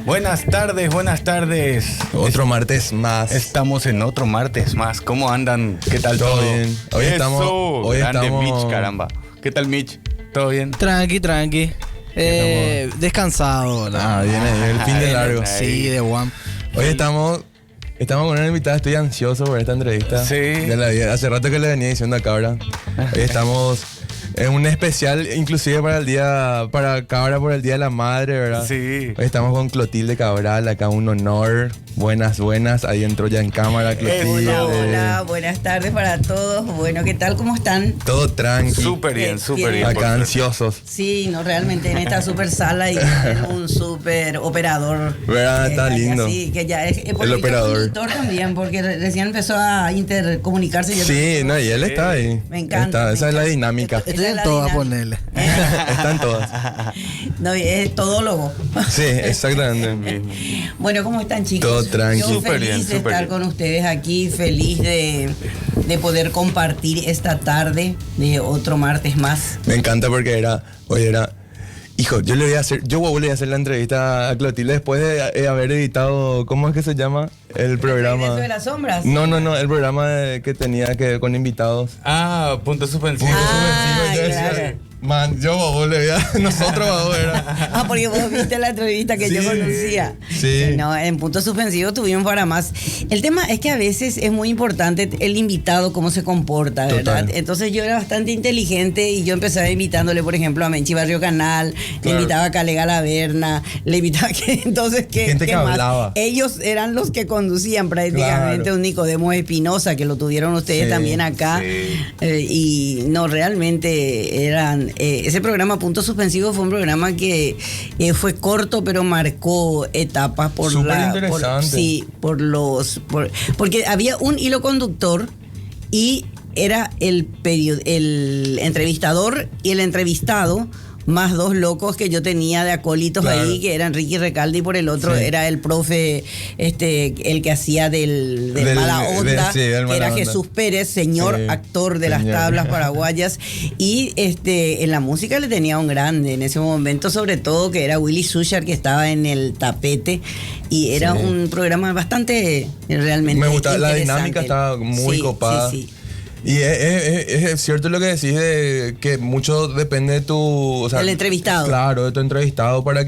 Buenas tardes, buenas tardes. Otro martes más. Estamos en otro martes más. ¿Cómo andan? ¿Qué tal todo? Todo bien. Hoy Eso, grande estamos... Mitch, caramba. ¿Qué tal, Mitch? ¿Todo bien? Tranqui. Descansado, ¿verdad? Viene el fin de largo. Sí, de One. Hoy estamos con una invitada. Estoy ansioso por esta entrevista. Sí. De la vida. Hace rato que le venía diciendo a Cabra. Hoy estamos en un especial, inclusive para Cabra por el Día de la Madre, ¿verdad? Sí. Hoy estamos con Clotilde Cabral, acá un honor. Buenas. Ahí entró ya en cámara Clotilde. Hola, buenas tardes para todos. Bueno, ¿qué tal? ¿Cómo están? Todo tranqui. Súper bien. Acá ansiosos. Sí, no, realmente en esta super sala y en un super operador. ¿Verdad? Está lindo. Sí, que ya es El operador. conductor también, porque recién empezó a intercomunicarse. Sí, no, y él está ahí. Me encanta. Esa es la dinámica. Esa Estoy es en la todas, dinámica. ponerle. Están todas. No, es todólogo. Sí, exactamente. Bueno, ¿cómo están, chicos? Todo tranqui. Yo Súper feliz bien, de súper estar bien. con ustedes aquí, feliz de poder compartir esta tarde de otro martes más. Me encanta porque hoy era, hijo, yo voy a hacer la entrevista a Clotilde después de haber editado, ¿cómo es que se llama? El programa. ¿Regreso de las sombras? No, el programa que tenía que con invitados. Ah, punto suspensivo. Yo decía, claro. man, nosotros era. Porque vos viste la entrevista que yo Sí. conocía. Sí. No, en punto suspensivo tuvimos para más. El tema es que a veces es muy importante el invitado, cómo se comporta, ¿verdad? Total. Entonces yo era bastante inteligente y yo empezaba invitándole, por ejemplo, a Menchi Barrio Canal, le Claro. invitaba a Calega Laverna, le invitaba Gente que más? hablaba. Ellos eran los que conducían prácticamente, Claro. un Nicodemo Espinosa, que lo tuvieron ustedes Sí, también acá. sí. Y no, realmente eran... ese programa Punto Suspensivo fue un programa que fue corto, pero marcó etapas por Súper la... interesante. Porque había un hilo conductor y era el entrevistador y el entrevistado, más dos locos que yo tenía de acólitos Claro. ahí, que eran Ricky Recalde, y por el otro Sí. era el profe, el que hacía del Mala Onda, sí, del que Mala era Onda. Jesús Pérez, señor Sí, actor de las señor. tablas paraguayas. Y en la música le tenía un grande en ese momento, sobre todo, que era Willy Sushar, que estaba en el tapete. Y era Sí. un programa bastante realmente Me gusta, la interesante. dinámica estaba muy Sí, copada. Sí. Y es cierto lo que decís de que mucho depende de tu... Del entrevistado. Claro, de tu entrevistado para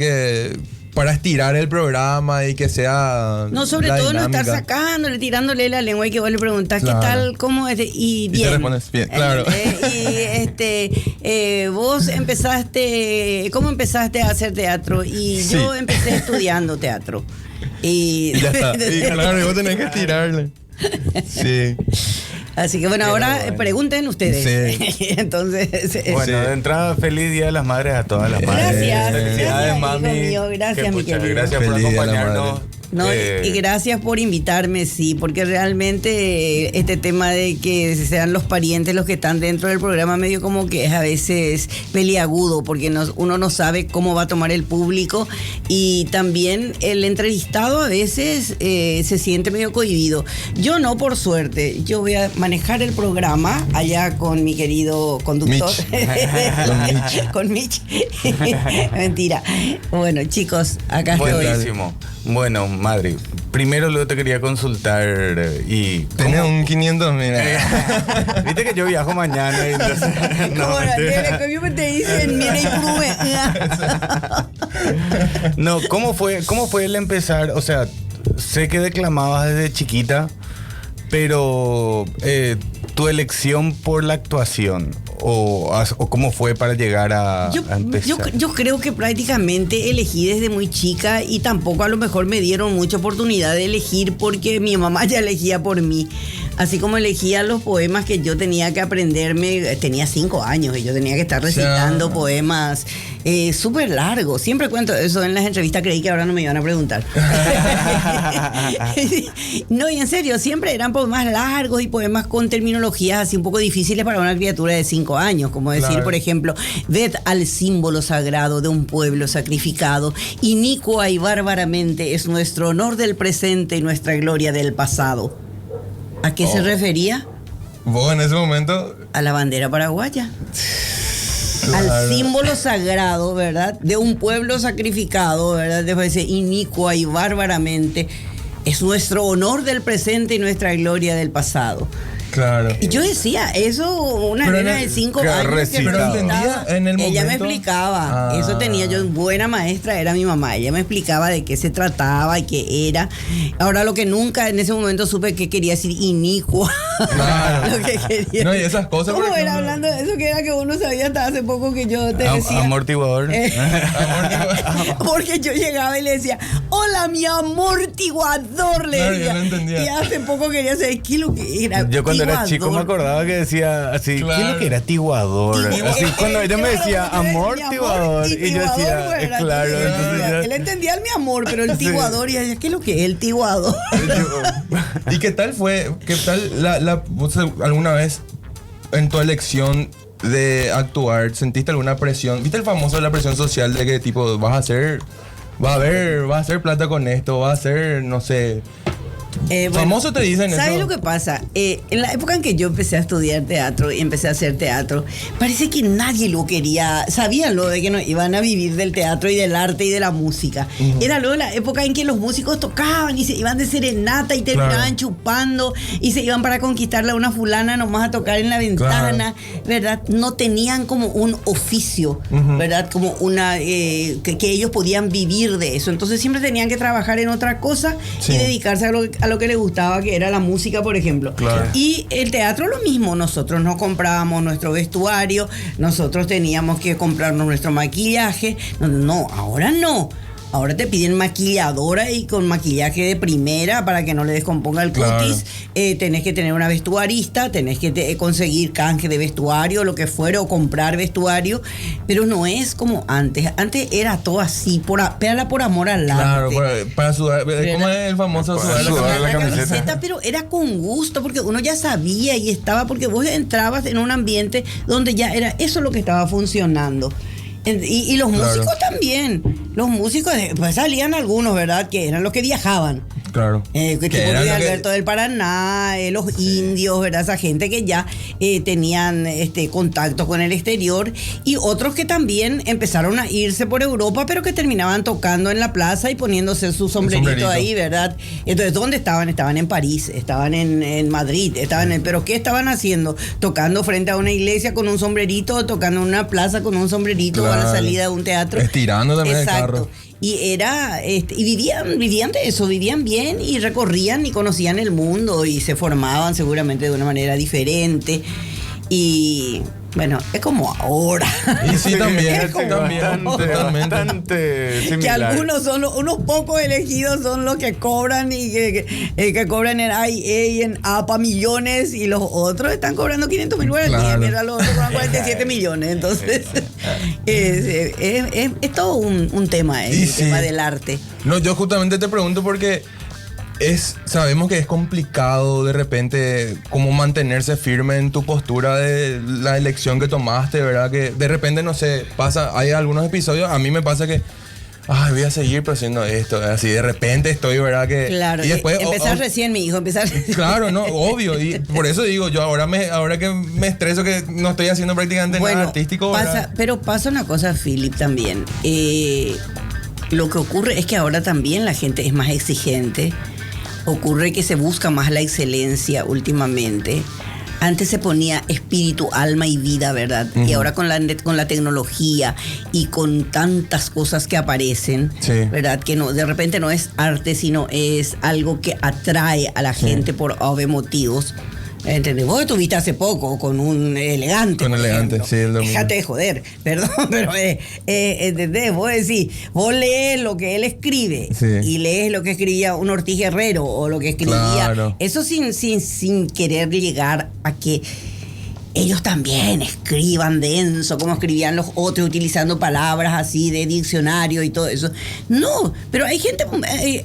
estirar el programa y que sea... No, sobre la todo no estar dinámica. sacándole, tirándole la lengua y que vos le preguntás Claro. qué tal, cómo es, y te bien. respondes bien, claro. Vos empezaste, ¿cómo empezaste a hacer teatro? Y Sí. yo empecé estudiando teatro. Y Y ya está. Y claro, y vos tenés que estirarle. Sí. así que bueno, ahora bueno. pregunten ustedes. Sí. Entonces, Bueno, Sí. de entrada, feliz Día de las Madres a todas las madres. Gracias, Felicidades, gracias, mami. hijo mío, gracias, Que mi pucha, querido. Gracias por Feliz Día de la acompañarnos. Madre. No, y gracias por invitarme, sí, porque realmente este tema de que sean los parientes los que están dentro del programa medio como que es a veces peliagudo, porque uno no sabe cómo va a tomar el público, y también el entrevistado a veces se siente medio cohibido. Yo no, por suerte, yo voy a manejar el programa allá con mi querido conductor. Con Mitch. Mentira. Bueno, chicos, acá estoy. Buenísimo. Bueno, Madri, primero luego te quería consultar y... Tenés un 500, mira. Viste que yo viajo mañana y entonces... Como la mentira. tele, como te dicen, mira y No, ¿cómo fue el empezar? O sea, sé que declamabas desde chiquita, pero tu elección por la actuación o cómo fue para llegar a empezar. Yo creo que prácticamente elegí desde muy chica, y tampoco a lo mejor me dieron mucha oportunidad de elegir porque mi mamá ya elegía por mí. Así como elegía los poemas que yo tenía que aprenderme, tenía 5 años y yo tenía que estar recitando poemas súper largos. Siempre cuento eso en las entrevistas, creí que ahora no me iban a preguntar. No, y en serio, siempre eran poemas largos y poemas con terminologías así un poco difíciles para una criatura de 5 años, como decir, Claro. por ejemplo, ved al símbolo sagrado de un pueblo sacrificado, inicua y bárbaramente es nuestro honor del presente y nuestra gloria del pasado. ¿A qué se refería? Vos en ese momento... A la bandera paraguaya. Claro. Al símbolo sagrado, ¿verdad? De un pueblo sacrificado, ¿verdad? Después dice inicua y bárbaramente. Es nuestro honor del presente y nuestra gloria del pasado. Claro. Y yo decía, eso una Pero nena en el- de 5 que años que recitaba. Pero entendía recitaba, en el ella me momento. explicaba, eso tenía yo, buena maestra era mi mamá, ella me explicaba de qué se trataba y qué era. Ahora lo que nunca en ese momento supe que quería decir inicua. Claro. Lo que quería. No, y esas cosas, ¿Cómo por era ejemplo- hablando de eso que era que uno sabía hasta hace poco que yo te decía? Amortiguador. Porque yo llegaba y le decía, hola mi amortiguador, le Claro, yo decía. no entendía. Y hace poco quería saber qué es lo que era. Yo cuando era chico me tiguador. acordaba que decía así, ¿qué es Claro. lo que era tiguador? Tiguador. Así, cuando ella me decía Claro, amortiguador, mi y yo tiguador, decía, bueno, claro, entonces, entonces él entendía el mi amor, pero el Sí. tiguador, y ella decía, ¿qué es lo que es el tiguador? ¿Y qué tal fue? ¿Qué tal vos alguna vez en tu elección de actuar sentiste alguna presión? ¿Viste el famoso la presión social de que tipo vas a hacer plata con esto, vas a hacer, no sé, famoso te dicen ¿sabes eso? lo que pasa? En la época en que yo empecé a estudiar teatro y empecé a hacer teatro, parece que nadie lo quería, sabían lo de que no iban a vivir del teatro y del arte y de la música. Era luego la época en que los músicos tocaban y se iban de serenata y terminaban Claro. chupando y se iban para conquistarle a una fulana nomás a tocar en la ventana, ¿verdad? No tenían como un oficio, ¿verdad? Como una, que ellos podían vivir de eso. Entonces siempre tenían que trabajar en otra cosa Sí. y dedicarse a lo que les gustaba, que era la música, por ejemplo. Claro. Y el teatro lo mismo, nosotros nos comprábamos nuestro vestuario, nosotros teníamos que comprarnos nuestro maquillaje. No, ahora no. Ahora te piden maquilladora y con maquillaje de primera para que no le descomponga el Claro. cutis. Tenés que tener una vestuarista, tenés que conseguir canje de vestuario, lo que fuera, o comprar vestuario. Pero no es como antes. Antes era todo así, por amor al Claro, arte. para sudar, ¿cómo es el famoso Para sudar la sudar la camiseta? camiseta. Pero era con gusto, porque uno ya sabía y estaba, porque vos entrabas en un ambiente donde ya era eso lo que estaba funcionando. Y los Claro. músicos también. Los músicos, pues salían algunos, ¿verdad? Que eran los que viajaban. Claro. Que tipo era Luis lo que- Alberto del Paraná, los indios, ¿verdad? Esa gente que ya tenían contacto con el exterior, y otros que también empezaron a irse por Europa, pero que terminaban tocando en la plaza y poniéndose su sombrerito ahí, ¿verdad? Entonces, ¿dónde estaban? Estaban en París, estaban en Madrid, pero ¿qué estaban haciendo? Tocando frente a una iglesia con un sombrerito, tocando en una plaza con un sombrerito, a la Claro. salida de un teatro. Estirando también el Exacto. carro. Y era, y vivían de eso, vivían bien y recorrían y conocían el mundo y se formaban seguramente de una manera diferente. Y bueno, es como ahora. Y sí, también, Es como totalmente. bastante Que similar. algunos son unos pocos elegidos son los que cobran y que cobran en IA y en APA millones, y los otros están cobrando 500.000 guaraníes, Claro. mira, los otros cobran 47 millones. Entonces, es todo un tema, Y el sí. tema del arte. No, yo justamente te pregunto porque sabemos que es complicado de repente como mantenerse firme en tu postura de la elección que tomaste, ¿verdad? Que de repente, no sé, hay algunos episodios, a mí me pasa que, ay, voy a seguir haciendo esto, así de repente estoy, ¿verdad? Claro, y después, empezar recién, mi hijo, empezar Claro, no, obvio, y por eso digo, yo ahora que me estreso que no estoy haciendo prácticamente nada artístico, ¿verdad? pero pasa una cosa, Philip, también. Lo que ocurre es que ahora también la gente es más exigente. Ocurre que se busca más la excelencia últimamente. Antes se ponía espíritu, alma y vida, ¿verdad? Y ahora con la tecnología y con tantas cosas que aparecen, Sí. ¿verdad? Que no, de repente no es arte, sino es algo que atrae a la gente por obvios motivos. ¿Entendés? Vos estuviste hace poco con un elegante. Con por elegante, ejemplo. sí, el domingo. Déjate de joder, perdón, pero ¿entendés? Vos decís, vos lees lo que él escribe, Sí. y lees lo que escribía un Ortiz Guerrero o lo que escribía. Claro. Eso sin querer llegar a que ellos también escriban denso, como escribían los otros, utilizando palabras así de diccionario y todo eso. No, pero hay gente,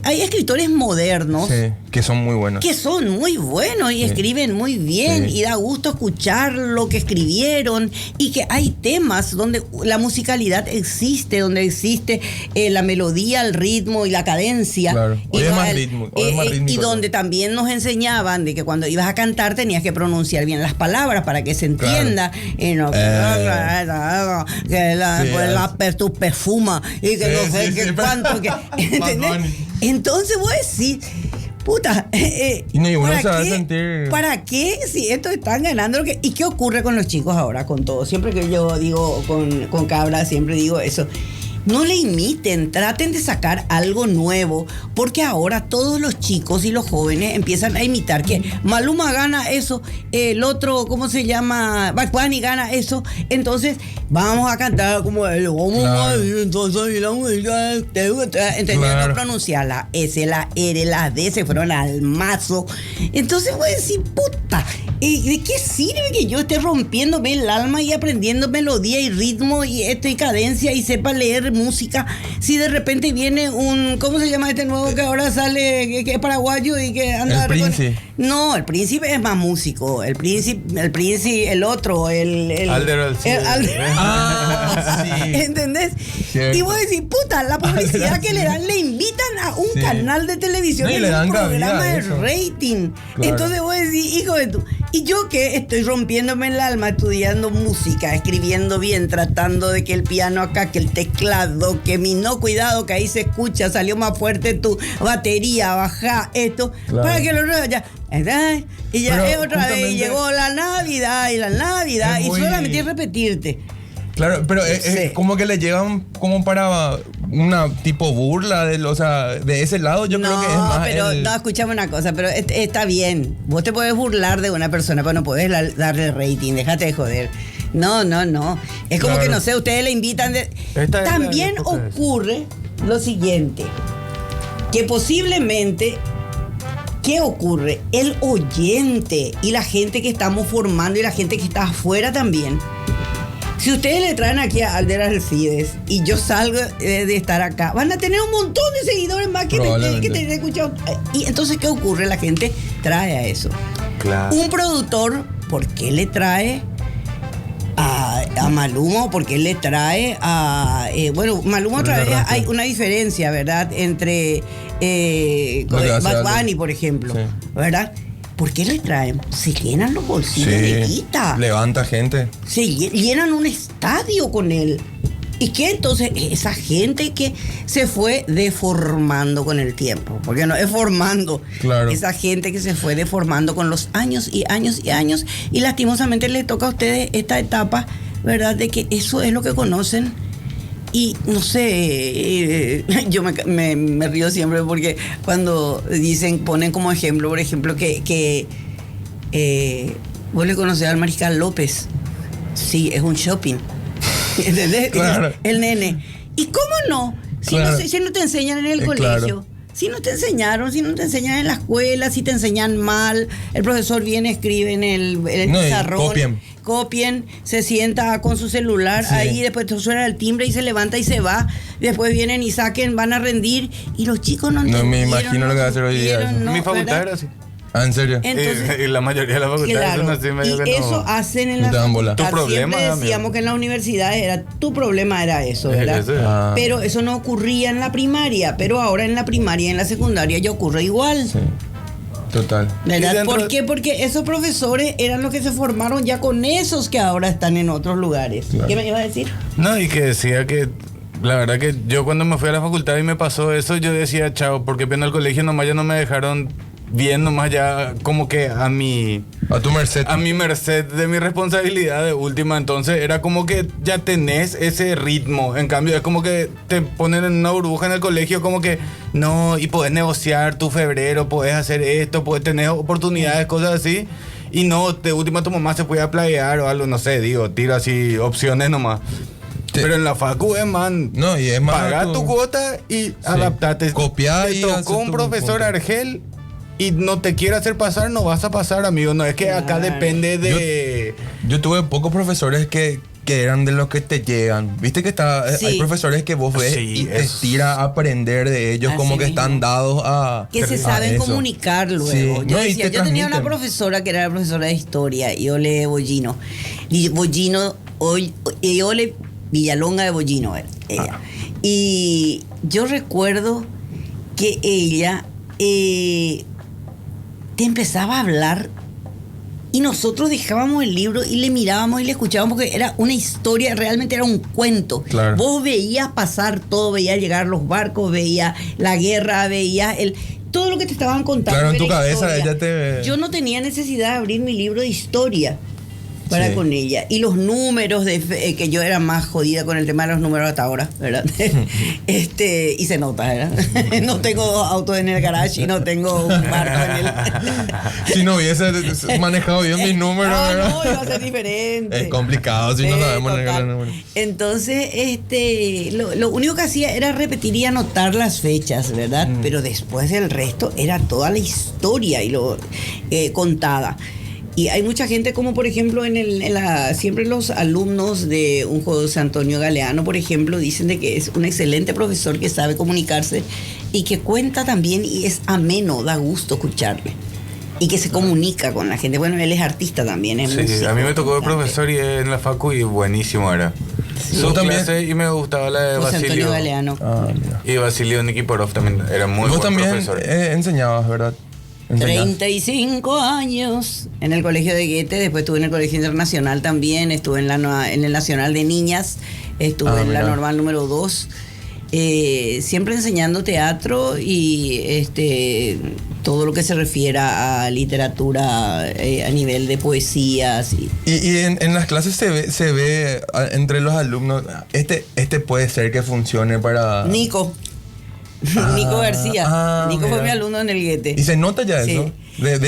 hay escritores modernos. Sí, que son muy buenos. Que son muy buenos y escriben muy bien, y da gusto escuchar lo que escribieron, y que hay temas donde la musicalidad existe, donde existe la melodía, el ritmo y la cadencia. Claro. Hoy Y es no más el- ritmo, hoy es más rítmico, y donde también nos enseñaban de que cuando ibas a cantar tenías que pronunciar bien las palabras para que se entienda. Y no que Sí, tu perfuma y que Sí, no sé sí, qué sí, cuánto. ¿Entendés? Bad Bunny. Entonces vos decís, puta, Y no, y uno ¿para se va a qué? sentir- ¿Para qué si estos están ganando? ¿Y qué ocurre con los chicos ahora con todo? Siempre que yo digo con Cabra, siempre digo eso. No le imiten, traten de sacar algo nuevo, porque ahora todos los chicos y los jóvenes empiezan a imitar que Maluma gana eso, el otro, ¿cómo se llama? Bad Bunny gana eso, entonces vamos a cantar como él, Claro. entonces la música, entendés, Claro. no pronunciar la S, la R, la D, se fueron al mazo. Entonces voy a decir, puta, ¿de qué sirve que yo esté rompiéndome el alma y aprendiendo melodía y ritmo y esto y cadencia y sepa leer música, si de repente viene un, ¿cómo se llama este nuevo que ahora sale, que es paraguayo y que anda? El Príncipe. No, el Príncipe es más músico, el Príncipe, el otro, el Alder Alcides. Alder. Ah, sí. ¿Entendés? Cierto. Y vos decís, puta, la publicidad que le dan, le invitan a un Sí. canal de televisión, No, y en le dan un programa cabida a de eso. rating. Claro. Entonces vos decís, hijo de tu... Y yo que estoy rompiéndome el alma estudiando música, escribiendo bien, tratando de que el piano acá, que el teclado, que mi no, cuidado, que ahí se escucha, salió más fuerte tu batería, baja esto, Claro. para que lo ya... Y ya Pero es otra vez, y justamente- llegó la Navidad, Es y muy- solamente repetirte. Claro, pero es Sí. como que le llevan como para una tipo burla o sea, de ese lado yo creo que es más pero el- no, escuchame una cosa, pero está bien. Vos te podés burlar de una persona, pero no podés darle rating, déjate de joder. No. Es como Claro. que, no sé, ustedes le invitan de... Esta es También la época de eso. ocurre lo siguiente, que posiblemente... ¿Qué ocurre? El oyente y la gente que estamos formando y la gente que está afuera también. Si ustedes le traen aquí a Alder Alcides y yo salgo de estar acá, van a tener un montón de seguidores más que Probablemente. te escuchado. Y entonces, ¿qué ocurre? La gente trae a eso. Claro. Un productor, ¿por qué le trae a Maluma o por qué le trae a... bueno, Maluma otra vez arranque. hay una diferencia, ¿verdad? Entre Lo que hace Bad Alder. Bunny, por ejemplo, Sí. ¿verdad? ¿Por qué le traen? Se llenan los bolsillos de guita. levanta gente. Se llenan un estadio con él. ¿Y qué entonces? Esa gente que se fue deformando con el tiempo, porque no es formando. Claro. Esa gente que se fue deformando con los años y años y años, y lastimosamente les toca a ustedes esta etapa, ¿verdad? De que eso es lo que conocen. Y no sé, yo me río siempre porque cuando ponen como ejemplo, por ejemplo, que vos le conocés al Mariscal López. Sí, es un shopping. ¿Entendés? Claro. El nene. ¿Y cómo no? Claro. Si no te enseñan en el Claro. colegio. Si no te enseñaron, si no te enseñan en la escuela, si te enseñan mal, el profesor viene, escribe en el No, y pizarrón. Copien, se sienta con su celular Sí. ahí, después suena el timbre y se levanta y se va. Después vienen y saquen, van a rendir. Y los chicos no No entendieron. me imagino lo que va a hacer hoy día supieron, eso. no, Mi facultad ¿verdad? era así. Ah, ¿en serio? Entonces, Y la mayoría de la facultad claro, son así, medio y que no. eso hacen en No la te dan bola. facultad. Tu problema, Siempre amigo. decíamos que en la universidad tu problema era eso, ¿verdad? Ese. Ah. Pero eso no ocurría en la primaria, pero ahora en la primaria y en la secundaria ya ocurre igual. Sí. Total. ¿Verdad? Y dentro ¿Por de- qué? Porque esos profesores eran los que se formaron ya con esos que ahora están en otros lugares. Claro. ¿Qué me iba a decir? No, y que decía que la verdad que yo cuando me fui a la facultad y me pasó eso, yo decía chao, porque en el colegio nomás ya no me dejaron bien, nomás ya como que a mi merced de mi responsabilidad de última. Entonces era como que ya tenés ese ritmo. En cambio es como que te ponen en una burbuja en el colegio, como que no, y podés negociar tu febrero, podés hacer esto, podés tener oportunidades, cosas así. Y no, de última tu mamá se puede playar o algo, no sé, digo, tiro así opciones nomás. Sí. Pero en la facu es, man, No, y es más paga tu cuota y adaptate. Copiá Te y tocó haces un tu profesor punto. Argel, y no te quiere hacer pasar, no vas a pasar, amigo. No es que acá Claro. depende de... Yo tuve pocos profesores que eran de los que te llegan. Viste que Sí. hay profesores que vos ves Sí, y te es- tira a aprender de ellos, Así como que mismo. están dados a... Que se a saben eso. comunicar luego. Sí. Yo, No, y decía, te yo tenía una transmiten. profesora que era la profesora de historia, Iole Bollino. Y Bollino, Iole Villalonga de Bollino, ella. Y yo recuerdo que ella te empezaba a hablar y nosotros dejábamos el libro y le mirábamos y le escuchábamos porque era una historia, realmente era un cuento. Claro. Vos veías pasar todo, veías llegar los barcos, veías la guerra, veías todo lo que te estaban contando. Claro, en tu era cabeza historia. ella te... Yo no tenía necesidad de abrir mi libro de historia para Sí. con ella. Y los números, que yo era más jodida con el tema de los números hasta ahora, ¿verdad? Y se nota, ¿verdad? No tengo dos autos en el garage y no tengo un barco en el... Si no hubiese manejado bien mis números, No, ¿verdad? no, iba a ser diferente. Es complicado si no Sí, sabemos total. manejar los números. Entonces, lo único que hacía era repetir y anotar las fechas, ¿verdad? Pero después el resto era toda la historia y lo contada. Y hay mucha gente, como por ejemplo, siempre los alumnos de un José Antonio Galeano, por ejemplo, dicen de que es un excelente profesor que sabe comunicarse y que cuenta también y es ameno, da gusto escucharle. Y que se comunica con la gente. Bueno, él es artista también, es Sí, músico, a mí me tocó de cantante. profesor y en la facu y buenísimo era. Sí. Su ¿Vos también? clase y me gustaba la de José Antonio Basilio. Galeano. Ah, mira. Y Basilio Nikiforov también era muy Vos buen también profesor. enseñabas, ¿verdad? Enseñás. 35 años en el colegio de Goethe, después estuve en el colegio internacional también, estuve en el Nacional de Niñas, estuve en la mira. normal número 2, siempre enseñando teatro y todo lo que se refiera a literatura a nivel de poesías. Y en las clases se ve entre los alumnos, este puede ser que funcione para... Nico García. Nico fue mira. mi alumno en el Goethe. ¿Y se nota ya Sí. eso?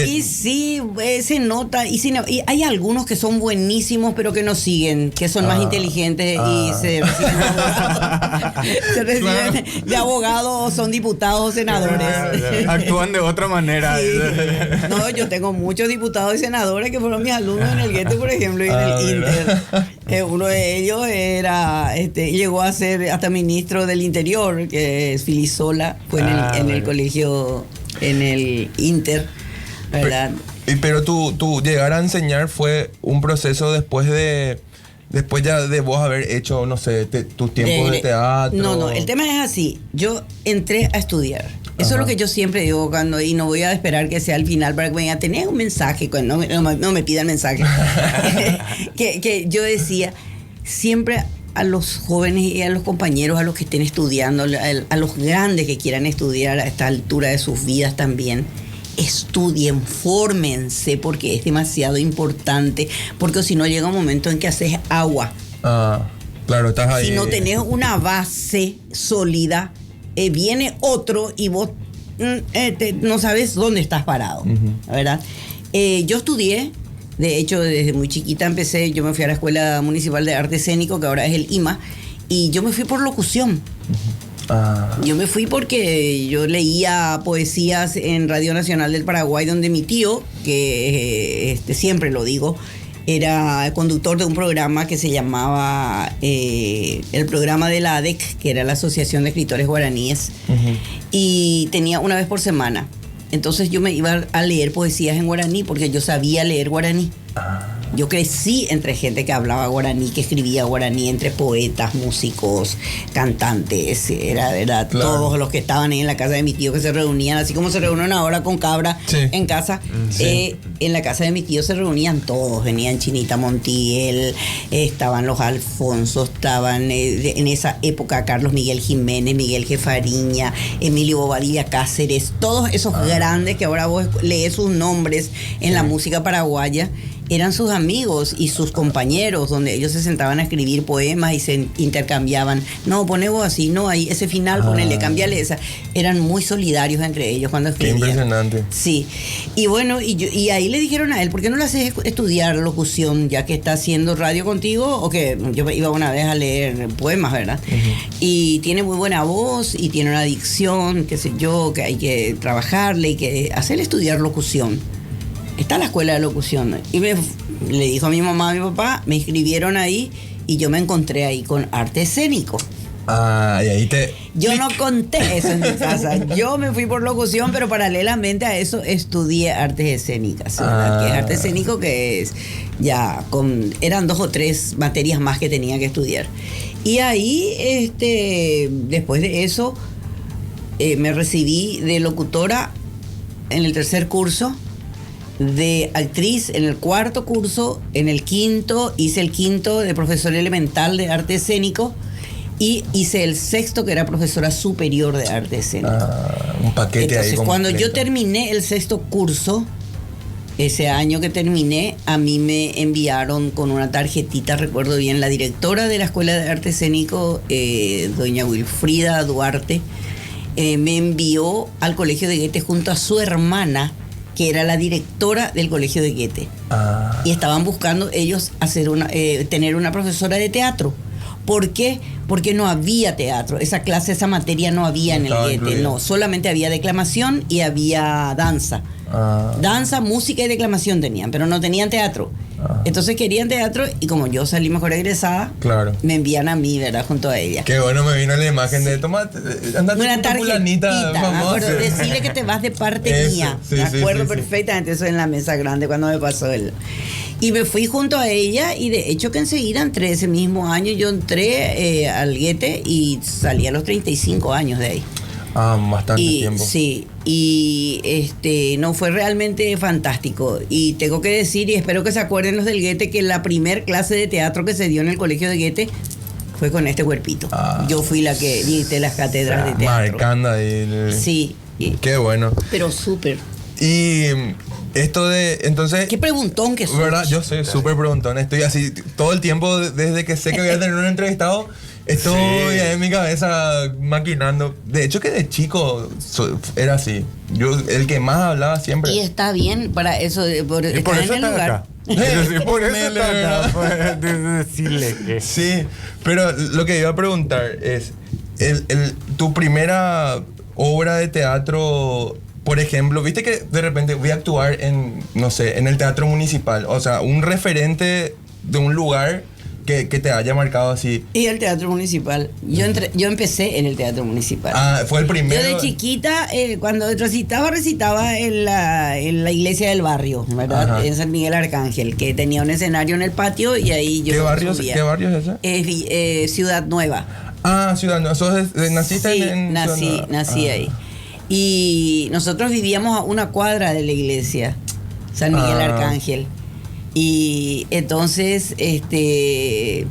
Y sí, se nota. Y hay algunos que son buenísimos, pero que no siguen, que son más inteligentes y se reciben de abogados. Se reciben de abogados, son diputados o senadores. Actúan de otra manera. Sí. No, yo tengo muchos diputados y senadores que fueron mis alumnos en el Goethe, por ejemplo, y en el Inter. Uno de ellos llegó a ser hasta ministro del Interior, que es Filisola, fue en el colegio, en el Inter, ¿verdad? Pero tú llegar a enseñar fue un proceso después ya de vos haber hecho, no sé, tus tiempos de teatro. No, el tema es así. Yo entré a estudiar. Eso es lo que yo siempre digo y no voy a esperar que sea al final para que me digan, tenés un mensaje, no me pidan mensaje. que yo decía, siempre a los jóvenes y a los compañeros, a los que estén estudiando, a los grandes que quieran estudiar a esta altura de sus vidas también, estudien, fórmense, porque es demasiado importante, porque si no llega un momento en que haces agua. Claro, estás ahí. Si no tenés una base sólida, viene otro y vos no sabes dónde estás parado, ¿verdad? Yo estudié, de hecho, desde muy chiquita yo me fui a la Escuela Municipal de Arte Escénico, que ahora es el IMA, y yo me fui por locución. Yo me fui porque yo leía poesías en Radio Nacional del Paraguay, donde mi tío, que siempre lo digo, era conductor de un programa que se llamaba el programa de la ADEC, que era la Asociación de Escritores Guaraníes, y tenía una vez por semana. Entonces yo me iba a leer poesías en guaraní porque yo sabía leer guaraní. Yo crecí entre gente que hablaba guaraní, que escribía guaraní, entre poetas, músicos, cantantes, era verdad, Claro. todos los que estaban ahí en la casa de mi tío que se reunían, así como se reúnen ahora con Cabra Sí. en casa, Sí. en la casa de mi tío se reunían todos, venían Chinita Montiel, estaban los Alfonso, estaban en esa época Carlos Miguel Jiménez, Miguel Jefariña, Emilio Bobadilla Cáceres, todos esos grandes que ahora vos lees sus nombres en la música paraguaya, eran sus amigos y sus compañeros, donde ellos se sentaban a escribir poemas y se intercambiaban. No, poné vos así, no, ahí ese final, ponele, cambiale esa. Eran muy solidarios entre ellos cuando Qué escribían. impresionante. Sí. Y bueno, y ahí ahí le dijeron a él, ¿por qué no le haces estudiar locución ya que está haciendo radio contigo? O que yo iba una vez a leer poemas, ¿verdad? Y tiene muy buena voz y tiene una dicción, qué sé yo, que hay que trabajarle y que hacerle estudiar locución. Está en la escuela de locución. Y le dijo a mi mamá, a mi papá, me inscribieron ahí y yo me encontré ahí con arte escénico. Ah, y ahí Yo no conté eso en mi casa. Yo me fui por locución, pero paralelamente a eso estudié artes escénicas. ¿Verdad? Que es arte escénico, que es ya eran 2 o 3 materias más que tenía que estudiar. Y ahí, después de eso, me recibí de locutora en el 3er curso, de actriz en el 4º curso, en el 5º hice el 5º de profesor elemental de arte escénico y hice el 6º que era profesora superior de arte escénico. Un paquete. Entonces, ahí cuando completo. yo terminé el 6º curso, ese año que terminé, a mí me enviaron con una tarjetita, recuerdo bien, la directora de la Escuela de Arte Escénico, doña Wilfrida Duarte, me envió al Colegio de Goethe junto a su hermana, que era la directora del Colegio de Goethe. Y estaban buscando ellos tener una profesora de teatro. ¿Por qué? Porque no había teatro. Esa clase, esa materia no había en el Goethe. No, solamente había declamación y había danza. Danza, música y declamación tenían, pero no tenían teatro. Entonces querían teatro y como yo salí mejor egresada, claro, me envían a mí, ¿verdad? Junto a ella. Qué bueno, me vino la imagen de tomate, andate una con tu tarjetita, fulanita me famosa. acuerdo, decirle que te vas de parte Eso, mía. sí, Me sí, acuerdo sí, sí. perfectamente eso en la mesa grande cuando me pasó él. Y me fui junto a ella y de hecho que enseguida entré ese mismo año, yo entré al Goethe y salí a los 35 años de ahí. Bastante tiempo. Sí, y no fue realmente fantástico. Y tengo que decir, y espero que se acuerden los del Goethe, que la primer clase de teatro que se dio en el colegio de Goethe fue con este cuerpito. Yo fui la que dicté las cátedras de teatro. Marcando ahí. Sí. Qué bueno. Pero súper. Y esto de, entonces... Qué preguntón que sos. ¿Verdad? Yo soy súper preguntón. Estoy así todo el tiempo, desde que sé que voy a tener un entrevistado, estoy en mi cabeza maquinando. De hecho que de chico era así. Yo, el que más hablaba siempre. Y está bien para eso, por Y por estar eso en el está lugar. acá. Por eso está acá. Por decirle que... Sí, pero lo que iba a preguntar es, tu primera obra de teatro, por ejemplo, viste que de repente voy a actuar en, no sé, en el teatro municipal, o sea, un referente de un lugar que te haya marcado así. Y el teatro municipal. Yo empecé en el teatro municipal. Fue el primero. Yo de chiquita, cuando recitaba en la iglesia del barrio, ¿verdad? Ajá. En San Miguel Arcángel, que tenía un escenario en el patio y ahí yo ¿Qué barrio es ese? Ciudad Nueva. Ciudad Nueva. ¿Naciste Sí, en Ciudad Nueva? nací ahí. Y nosotros vivíamos a una cuadra de la iglesia, San Miguel Arcángel. Y entonces, qué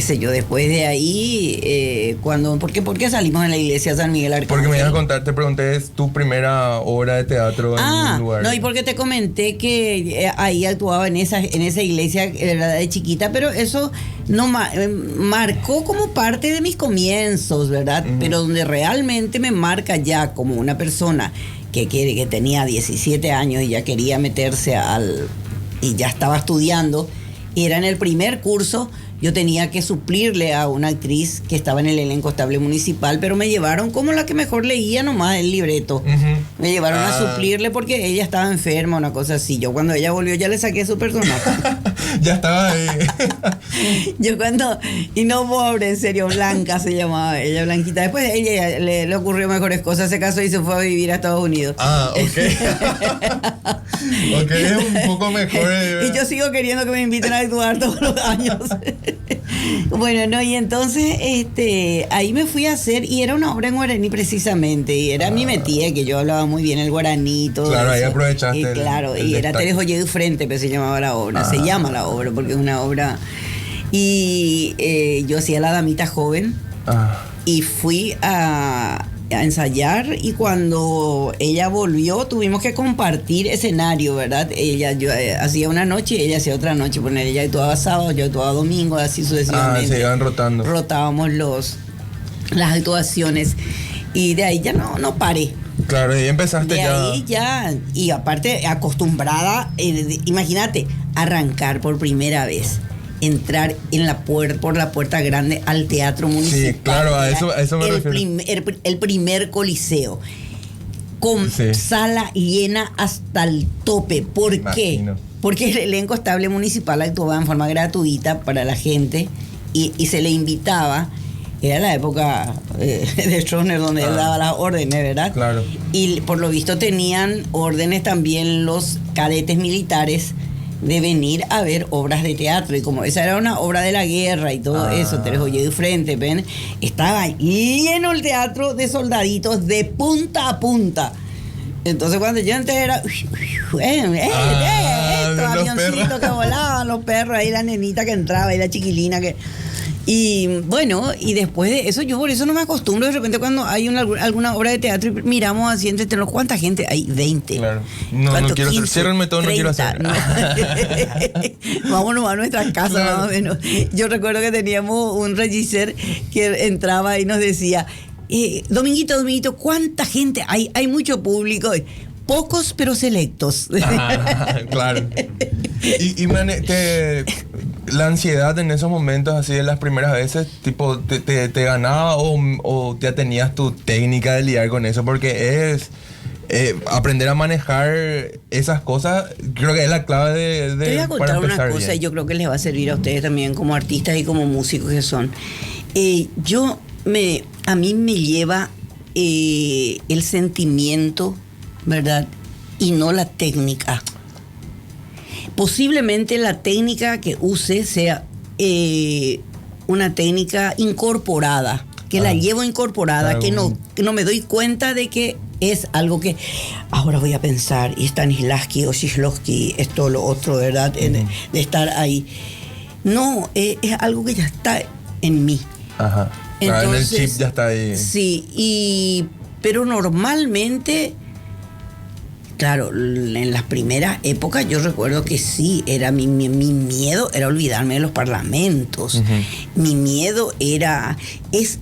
sé yo, después de ahí, ¿por qué salimos en la iglesia San Miguel Arcángel? Porque me ibas a contar, te pregunté, ¿es tu primera obra de teatro en un lugar? No, y porque te comenté que ahí actuaba en esa iglesia, ¿verdad? De chiquita, pero eso no marcó como parte de mis comienzos, ¿verdad? Uh-huh. Pero donde realmente me marca ya como una persona que tenía 17 años y ya quería meterse y ya estaba estudiando, y era en el primer curso. Yo tenía que suplirle a una actriz que estaba en el elenco estable municipal, pero me llevaron como la que mejor leía nomás el libreto. Uh-huh. Me llevaron a suplirle porque ella estaba enferma, una cosa así. Yo cuando ella volvió ya le saqué su personaje. Ya estaba ahí. Y no, pobre, en serio, Blanca se llamaba ella, Blanquita. Después ella le ocurrió mejores cosas, se casó y se fue a vivir a Estados Unidos. Ok. Ok, es un poco mejor. Y yo sigo queriendo que me inviten a actuar todos los años. Bueno, no, y entonces ahí me fui a hacer, y era una obra en guaraní precisamente, y era mi metía, que yo hablaba muy bien el guaraní y todo. Claro, eso. ahí aprovechaste. Y claro, y era Teres Oye de Frente, pero se llamaba la obra, se llama la obra, porque es una obra. Y yo hacía La Damita Joven, y fui a ensayar, y cuando ella volvió tuvimos que compartir escenario, ¿verdad? Yo hacía una noche y ella hacía otra noche, poner ella actuaba sábado, yo actuaba domingo, así sucesivamente. Se iban rotando. Rotábamos las actuaciones, y de ahí ya no paré. Claro, y empezaste De ya. ahí ya, y aparte acostumbrada, imagínate, arrancar por primera vez, entrar en la por la puerta grande al Teatro Municipal. Sí, claro, a Era eso me refiero. el primer coliseo, con Sí. sala llena hasta el tope. ¿Por qué? Imagino. Porque el elenco estable municipal actuaba en forma gratuita para la gente y se le invitaba. Era la época de Stroessner donde él daba las órdenes, ¿verdad? Claro. Y por lo visto tenían órdenes también los cadetes militares de venir a ver obras de teatro. Y como esa era una obra de la guerra y todo eso, Teresa Ollé de frente, ¿ven? Estaba lleno el teatro de soldaditos de punta a punta. Entonces cuando yo entré era estos los avioncitos perros. que volaban, los perros, ahí la nenita que entraba y la chiquilina que... Y bueno, y después de eso, yo por eso no me acostumbro. De repente cuando hay alguna obra de teatro y miramos así entre los, ¿cuánta gente? Hay 20. Claro. No ¿Cuánto? quiero hacer. 15, Ciérrenme todo, no quiero hacer. 30. Vámonos a nuestra casa, Claro. más o menos. Yo recuerdo que teníamos un regisseur que entraba y nos decía, Dominguito, ¿cuánta gente? Hay mucho público. Pocos pero selectos. Claro. La ansiedad en esos momentos, así de las primeras veces, tipo, te ganaba o ya tenías tu técnica de lidiar con eso, porque es aprender a manejar esas cosas, creo que es la clave de Te voy a para contar una empezar cosa bien. y yo creo que les va a servir a ustedes también como artistas y como músicos que son. A mí me lleva el sentimiento, ¿verdad? Y no la técnica. Posiblemente la técnica que use sea una técnica incorporada, que la llevo incorporada, Claro. que no me doy cuenta de que es algo que ahora voy a pensar, y Stanislavski o Shishlovsky, esto, lo otro, ¿verdad? De estar ahí. No, es algo que ya está en mí. Ajá. Claro, en el Entonces, chip ya está ahí. Sí, pero normalmente, claro, en las primeras épocas yo recuerdo que sí, era mi miedo era olvidarme de los parlamentos. Mi miedo era,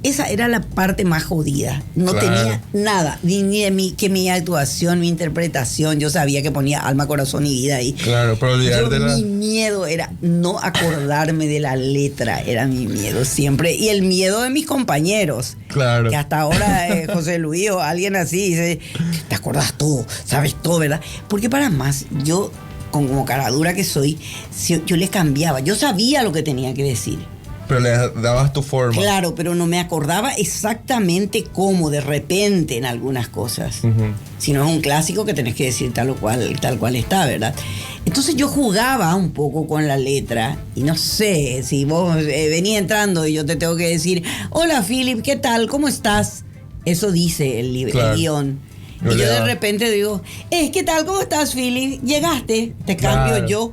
esa era la parte más jodida. No Claro. tenía nada, ni de mi actuación, mi interpretación. Yo sabía que ponía alma, corazón y vida ahí. Claro, pero olvidarte Mi miedo era no acordarme de la letra, era mi miedo siempre. Y el miedo de mis compañeros. Claro. Que hasta ahora José Luis o alguien así dice, te acuerdas todo, sabes todo, ¿verdad? Porque para más, yo, como cara dura que soy, yo les cambiaba. Yo sabía lo que tenía que decir. Pero le dabas tu forma. Claro, pero no me acordaba exactamente cómo, de repente, en algunas cosas. Si no es un clásico que tenés que decir tal cual está, ¿verdad? Entonces yo jugaba un poco con la letra y no sé, si vos venís entrando y yo te tengo que decir, hola Philip, ¿qué tal? ¿Cómo estás? Eso dice el Claro. guión. No Y le yo de da. repente digo, ¿qué tal? ¿Cómo estás, Philip? Llegaste, te cambio Claro. yo.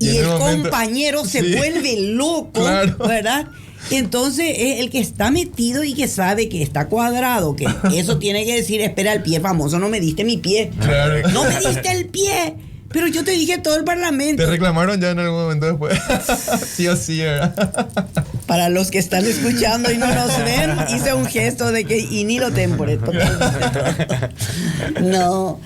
Y Y en el ese momento- compañero se Sí. vuelve loco, Claro. ¿verdad? Entonces es el que está metido y que sabe que está cuadrado, que eso tiene que decir, espera, el pie famoso, no me diste mi pie. Claro. No me diste el pie, pero yo te dije todo el parlamento. ¿Te reclamaron ya en algún momento después? Sí o sí, ¿verdad? Para los que están escuchando y no nos ven, hice un gesto de que y ni lo tempore. No,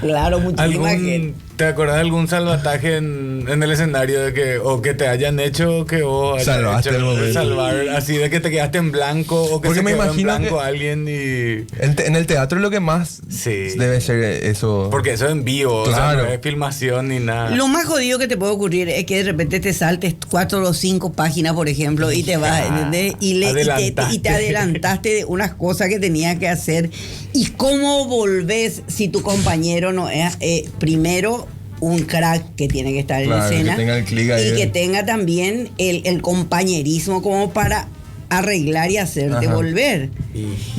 claro, muchísima gente. ¿Te acordás de algún salvataje en el escenario de que o que te hayan hecho que vos hayas Salvaste hecho el momento. salvar así de que te quedaste en blanco o que Porque se me quedó en imagino blanco que- alguien y En el teatro lo que más Sí. debe ser eso. porque eso es en vivo, Claro. o sea, no es filmación ni nada. Lo más jodido que te puede ocurrir es que de repente te saltes 4 o 5 páginas, por ejemplo, y te vas, ¿entendés? Y te adelantaste de unas cosas que tenías que hacer. ¿Y cómo volvés si tu compañero no es, primero, un crack que tiene que estar Claro, en escena? que tenga el clic ahí. Y que tenga también el compañerismo como para arreglar y hacerte Ajá. volver.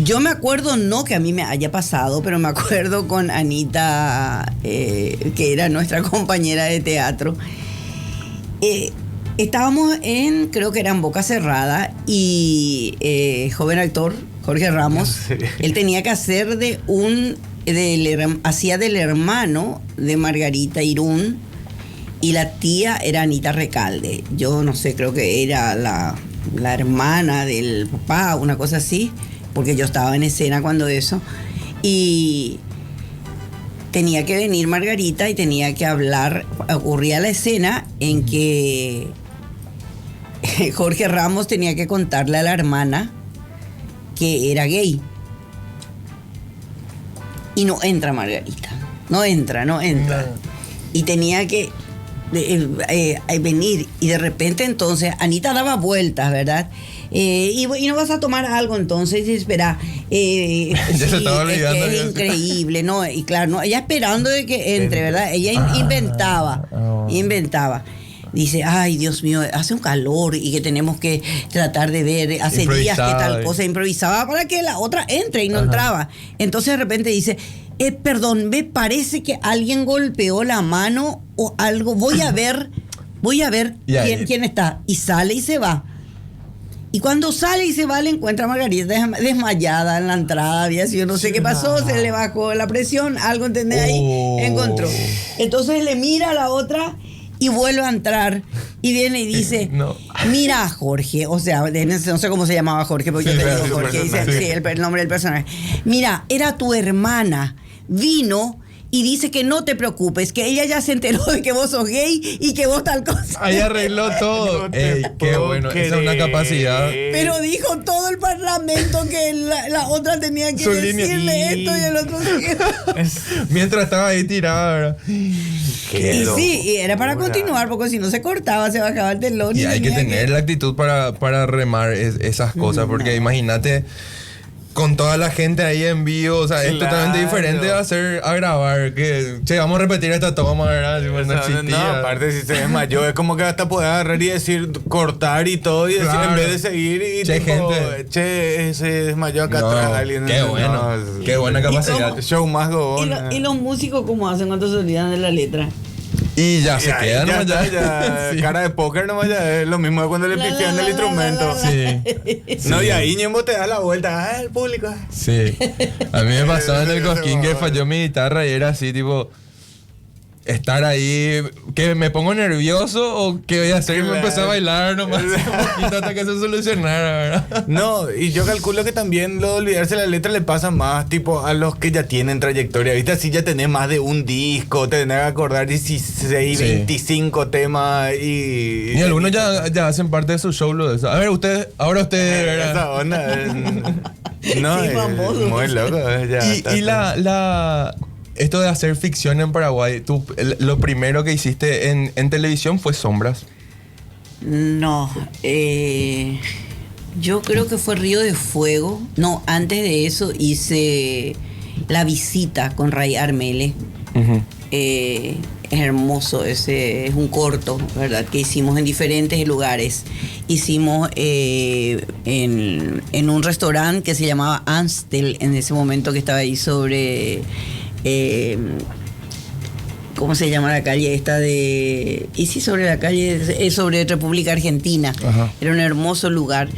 Yo me acuerdo, no que a mí me haya pasado, pero me acuerdo con Anita, que era nuestra compañera de teatro. Estábamos creo que era en Boca Cerrada, y joven actor, Jorge Ramos, Sí. él tenía que hacer hacía del hermano de Margarita Irún, y la tía era Anita Recalde. Yo no sé, creo que era la hermana del papá, una cosa así, porque yo estaba en escena cuando eso. Y tenía que venir Margarita y tenía que hablar. Ocurría la escena en que Jorge Ramos tenía que contarle a la hermana que era gay. Y no entra Margarita. No entra. Y tenía que venir. Y de repente entonces Anita daba vueltas, ¿verdad? Y no vas a tomar algo entonces, y espera. Ya se estaba olvidando. Es increíble, ¿no? Y claro, no, ella esperando de que entre, ¿verdad? Ella inventaba. Dice, ay, Dios mío, hace un calor y que tenemos que tratar de ver, hace días que tal cosa, improvisaba para que la otra entre y no entraba. Entonces de repente dice, perdón, me parece que alguien golpeó la mano o algo, voy a ver quién está. Y sale y se va. Y cuando sale y se va, le encuentra a Margarita desmayada en la entrada. Había sido, no sé qué pasó, se le bajó la presión, algo, ¿entendés? Ahí encontró. Entonces le mira a la otra y vuelve a entrar. Y viene y dice, mira, Jorge, o sea, no sé cómo se llamaba Jorge, porque yo te digo Jorge, dice el nombre del personaje. Mira, era tu hermana, vino y dice que no te preocupes, que ella ya se enteró de que vos sos gay y que vos tal cosa. Ahí arregló todo. Ey, qué bueno, esa es una capacidad. Pero dijo todo el parlamento que la otra tenía que decirle esto y el otro mientras estaba ahí tirada, ¿verdad? Y era para continuar, porque si no se cortaba, se bajaba el telón. Y hay que tener la actitud para remar esas cosas, porque imagínate con toda la gente ahí en vivo, o sea, es totalmente diferente a grabar, que, che, vamos a repetir esta toma, ¿verdad? Si no existía. No, aparte si se desmayó, es como que hasta poder agarrar y decir, cortar y todo, y decir, en vez de seguir y che, tipo, gente, che, se desmayó acá atrás alguien. Qué bueno, qué buena capacidad. Show más gobón. ¿Y los músicos cómo hacen cuando se olvidan de la letra? Y ya se quedan nomás ya. Sí. Cara de póker nomás ya es lo mismo de cuando le pifian el instrumento. Sí. No, y ahí Ñembo te da la vuelta. El público. Sí. A mí me pasó en el Cosquín que falló mi guitarra y era así, tipo, estar ahí, que me pongo nervioso o qué voy a hacer, y me empecé a bailar nomás un poquito hasta que se solucionara, ¿verdad? No, y yo calculo que también lo de olvidarse la letra le pasa más tipo a los que ya tienen trayectoria, ¿viste? Así ya tenés más de un disco, te tenés que acordar 16, 25 temas y algunos ya hacen parte de su show lo de eso. A ver, ahora ustedes, ¿verdad? Esa onda no, sí, es muy loco. Ya, esto de hacer ficción en Paraguay, lo primero que hiciste en televisión fue Sombras. No, yo creo que fue Río de Fuego. No, antes de eso hice La Visita con Ray Armele. Uh-huh. Es hermoso, ese es un corto, ¿verdad? Que hicimos en diferentes lugares. Hicimos en un restaurante que se llamaba Anstel, en ese momento, que estaba ahí sobre... ¿cómo se llama la calle esta de...? Y sí, sobre la calle, sobre República Argentina. Ajá. Era un hermoso lugar.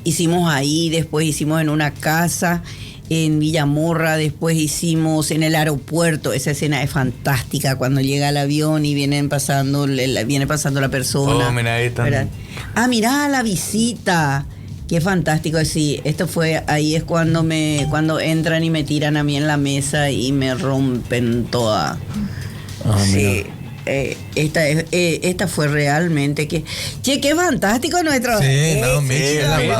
Hicimos ahí, después hicimos en una casa en Villamorra, después hicimos en el aeropuerto. Esa escena es fantástica, cuando llega el avión y viene pasando la persona. Oh, mira, ahí están. ¿Verdad? Ah, mirá, La Visita. Qué fantástico, sí. Esto fue, ahí es cuando entran y me tiran a mí en la mesa y me rompen toda. Sí. Esta fue realmente que... Che, qué fantástico nuestro... Sí, no, Michi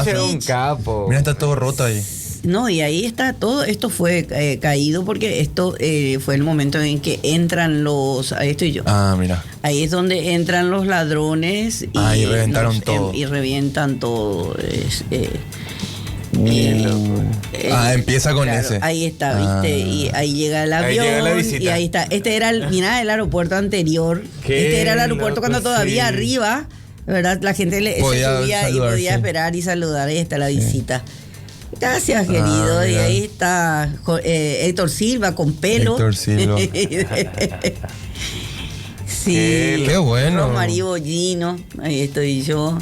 es un capo. Mira, está todo roto ahí. No, y ahí está todo, esto fue caído porque esto fue el momento en que entran los... Ahí estoy yo. Ah, mira. Ahí es donde entran los ladrones y reventaron todo. Y revientan todo. Empieza con claro, ese. Ahí está, ¿viste? Y ahí llega el avión. Ahí llega la visita. Y ahí está. Este era el aeropuerto anterior. Este era el aeropuerto cuando todavía arriba, ¿verdad? La gente se subía y podía esperar y saludar. Ahí está la visita. Gracias, querido. Y ahí está Héctor Silva con pelo. Héctor Silva. Sí. Qué bueno. María Bollino. Ahí estoy yo.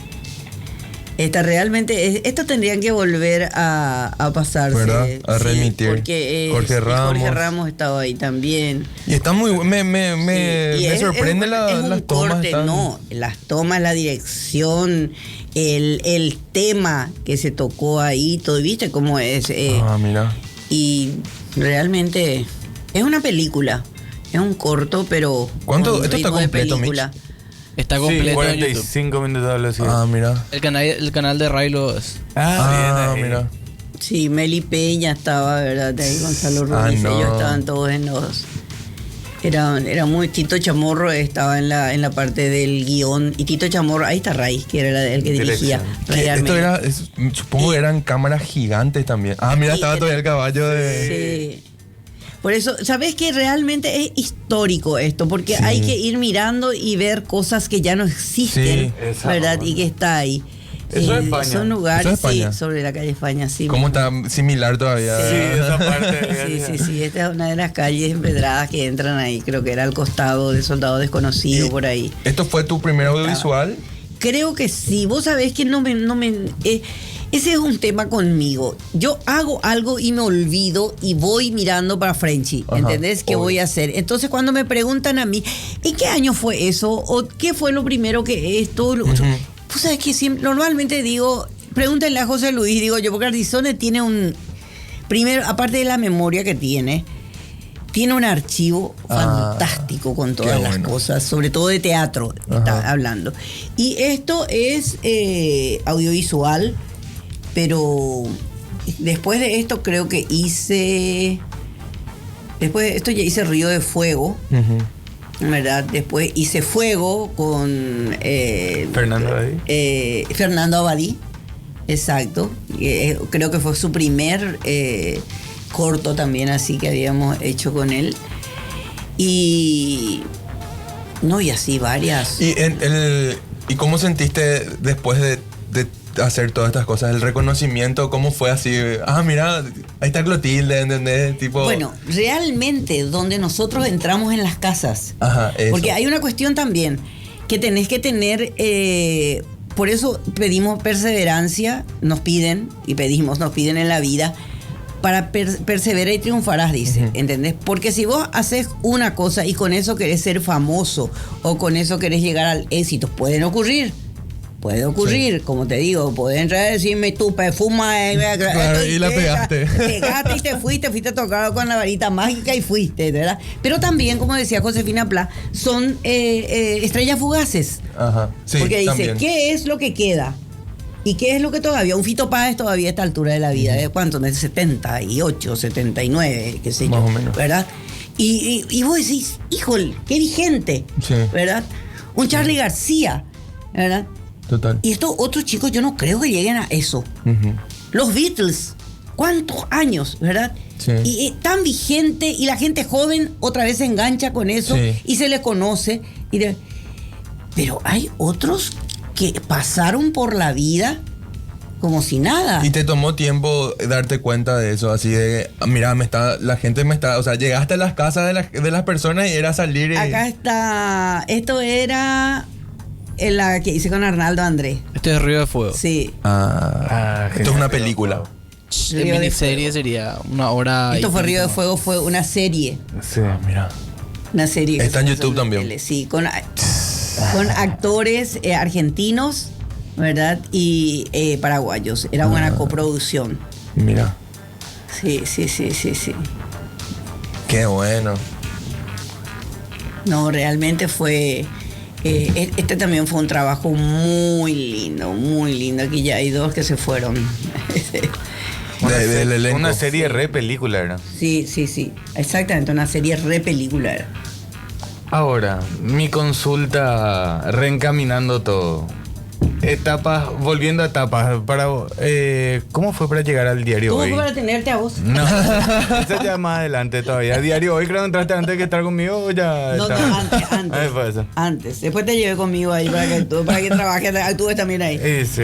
Esto tendrían que volver a pasarse. ¿Verdad? A remitir. Porque Jorge Ramos estaba ahí también. Y está muy... Me sorprende las tomas. No, las tomas, la dirección, el tema que se tocó ahí, todo, ¿viste cómo es? Mira. Y realmente es una película. Es un corto, pero ¿Cuánto? con ¿Esto está ritmo de completo, película. Está Sí, completo en YouTube. 45 minutos de velocidad. Ah, mira. El canal de Raylo es. Bien ahí. Mira. Sí, Meli Peña estaba, ¿verdad? De ahí Gonzalo Ruiz, no. ellos estaban todos en los... Era muy... Tito Chamorro estaba en la parte del guión. Y Tito Chamorro, ahí está Ray, que era el que dirigía. Dirección. Ray Esto Armenia. era, supongo que eran cámaras gigantes también. Ah, mira, Y estaba todavía el caballo de... Sí. Por eso, ¿sabes qué? Realmente es histórico esto, porque hay que ir mirando y ver cosas que ya no existen, Sí, esa ¿verdad? onda. Y que está ahí. Eso es España. Son lugares, Eso es España. sí, sobre la calle España, sí. ¿Cómo está similar todavía? Sí, esa parte. Sí, esta es una de las calles empedradas que entran ahí, creo que era al costado de Soldado Desconocido, Y- por ahí. ¿Esto fue tu primer audiovisual? Creo que sí, vos sabés que ese es un tema conmigo. Yo hago algo y me olvido y voy mirando para Frenchy, Ajá, ¿entendés? ¿Qué obvio. voy a hacer? Entonces cuando me preguntan a mí, ¿en qué año fue eso? ¿O qué fue lo primero que esto? Lo otro? Vos sabés que siempre, normalmente digo, pregúntenle a José Luis, digo yo, porque Ardizone tiene primero, aparte de la memoria que tiene un archivo fantástico con todas qué las bueno. cosas, sobre todo de teatro, está hablando. Y esto es audiovisual, pero después de esto creo que después de esto ya hice Río de Fuego, ¿verdad? Después hice Fuego con Fernando Abadí. Fernando Abadí, exacto. Creo que fue su primer corto también, así que habíamos hecho con él. Y así varias. ¿Y cómo sentiste después de hacer todas estas cosas? El reconocimiento, ¿cómo fue así? Ah, mira, ahí está Clotilde, ¿entendés? Tipo... Bueno, realmente donde nosotros entramos en las casas, Ajá, eso. porque hay una cuestión también que tenés que tener, por eso pedimos perseverancia, nos piden en la vida, para perseverar y triunfarás, dice, ¿entendés? Porque si vos haces una cosa y con eso querés ser famoso o con eso querés llegar al éxito, puede ocurrir, como te digo, puede entrar a decirme tú perfuma, Claro, y la pegaste. Pegaste y te fuiste a tocar con la varita mágica y fuiste, ¿verdad? Pero también, como decía Josefina Pla, son estrellas fugaces. Ajá, sí, Porque dice, también. ¿qué es lo que queda? ¿Y qué es lo que todavía? Un Fito Páez todavía a esta altura de la vida, ¿de cuánto? De 78, 79, qué sé yo. Más o menos. ¿Verdad? Y vos decís, híjole, qué vigente, Sí. ¿verdad? Un Charly García, ¿verdad? Total. Y estos otros chicos yo no creo que lleguen a eso. Los Beatles, ¿cuántos años, verdad? Sí. Y tan vigente, y la gente joven otra vez se engancha con eso Sí. y se le conoce. Pero hay otros que pasaron por la vida como si nada. ¿Y te tomó tiempo darte cuenta de eso? Así de, mira, la gente me está... O sea, llegaste a las casas de las personas y era salir y... Acá está, esto era la que hice con Arnaldo Andrés. Este es Río de Fuego. Sí. Esto es una película. En Río de miniserie sería una hora. Esto y fue Río de pico. Fuego, fue una serie. Sí, Mira. Una serie. que Está en se YouTube pasó también. tele, sí, con actores argentinos, ¿verdad? Y paraguayos. Era una coproducción. Mira. Sí. Qué bueno. No, realmente fue... este también fue un trabajo muy lindo. Aquí ya hay dos que se fueron. Del elenco. Una serie re película era. Sí. Exactamente, una serie re película era. Ahora, mi consulta, reencaminando todo. Volviendo a etapas, ¿cómo fue para llegar al diario ¿Cómo hoy? fue para tenerte a vos? No, eso ya más adelante todavía. Diario hoy, creo que entraste antes que estar conmigo o ya. No, estaba? antes. Ahí fue eso. Antes. Después te llevé conmigo ahí para que trabajes. Tú también ahí. Sí.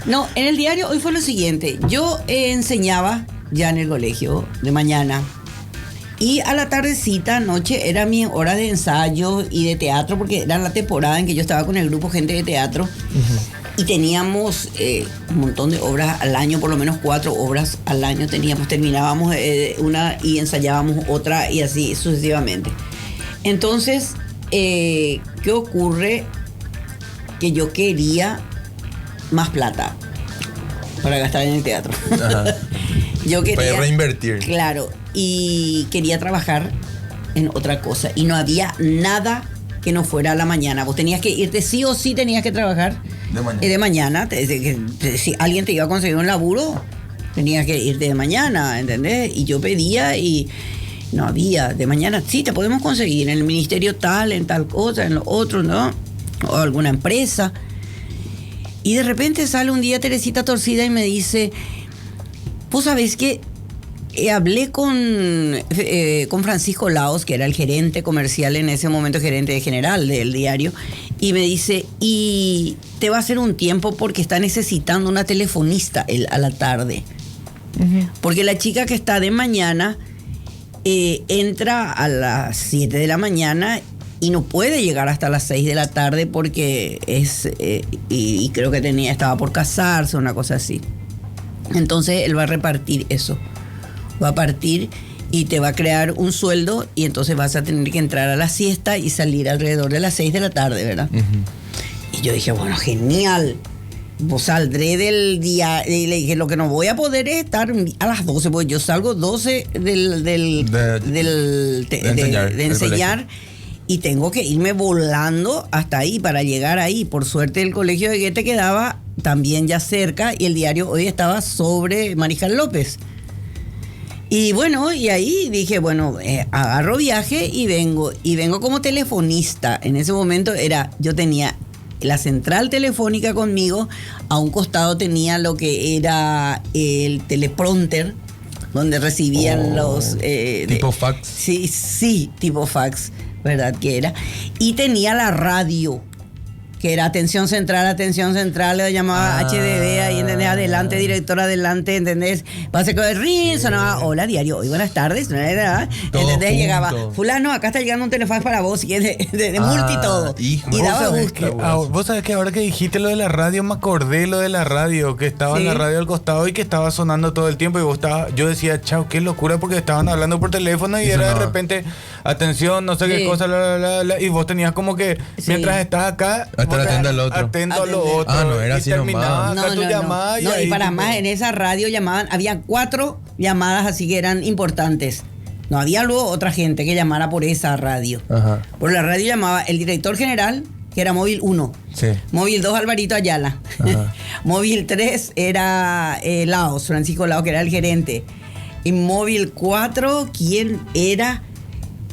No, en el diario hoy fue lo siguiente. Yo enseñaba ya en el colegio de mañana. Y a la tardecita, noche, era mi hora de ensayo y de teatro, porque era la temporada en que yo estaba con el grupo Gente de Teatro. Y teníamos un montón de obras al año, por lo menos 4 obras al año teníamos. Terminábamos una y ensayábamos otra y así sucesivamente. Entonces, ¿qué ocurre? Que yo quería más plata para gastar en el teatro. Yo Para quería reinvertir. Claro, y quería trabajar en otra cosa y no había nada que no fuera a la mañana. Vos tenías que irte sí o sí, tenías que trabajar de mañana. Si alguien te iba a conseguir un laburo, tenías que irte de mañana, ¿entendés? Y yo pedía y no había. De mañana sí, te podemos conseguir en el ministerio tal, en tal cosa, en lo otro, ¿no? O alguna empresa. Y de repente sale un día Teresita Torcida y me dice, vos sabés que hablé con Francisco Laos, que era el gerente comercial en ese momento, gerente general del diario, y me dice, y te va a hacer un tiempo porque está necesitando una telefonista a la tarde. Porque la chica que está de mañana entra a las 7 de la mañana y no puede llegar hasta las 6 de la tarde porque y creo que estaba por casarse, una cosa así. Entonces él va a repartir eso. Va a partir y te va a crear un sueldo y entonces vas a tener que entrar a la siesta y salir alrededor de las 6 de la tarde, ¿verdad? Y yo dije, bueno, genial. Pues saldré del día y le dije, lo que no voy a poder es estar a las 12, porque yo salgo 12 de enseñar y tengo que irme volando hasta ahí para llegar ahí. Por suerte el colegio de Goethe quedaba también ya cerca y el diario hoy estaba sobre Mariscal López. Y bueno, y ahí dije, bueno, agarro viaje y vengo como telefonista. En ese momento yo tenía la central telefónica conmigo, a un costado tenía lo que era el teleprompter, donde recibían los... tipo fax. Sí, tipo fax, ¿verdad que era? Y tenía la radio, que era atención central, le llamaba HDD, ahí, ¿entendés? Adelante, director, adelante, ¿entendés? Pase con el ring, sonaba, hola, diario, hoy buenas tardes, ¿entendés? Llegaba, fulano, acá está llegando un teléfono para vos, y de multi todo. Y daba gusto. Vos sabés que ahora que dijiste lo de la radio, me acordé lo de la radio, que estaba en la radio al costado y que estaba sonando todo el tiempo, y yo decía, chao, qué locura, porque estaban hablando por teléfono y era de repente, atención, no sé qué cosa, y vos tenías como que, mientras estás acá, atento al otro. Atento a lo otro. No era así nomás. Y para más, en esa radio llamaban, había 4 llamadas así que eran importantes. No había luego otra gente que llamara por esa radio. Ajá. Por la radio llamaba el director general, que era móvil 1. Sí. Móvil 2, Alvarito Ayala. Móvil 3 era Laos, Francisco Laos, que era el gerente. Y móvil 4, ¿quién era?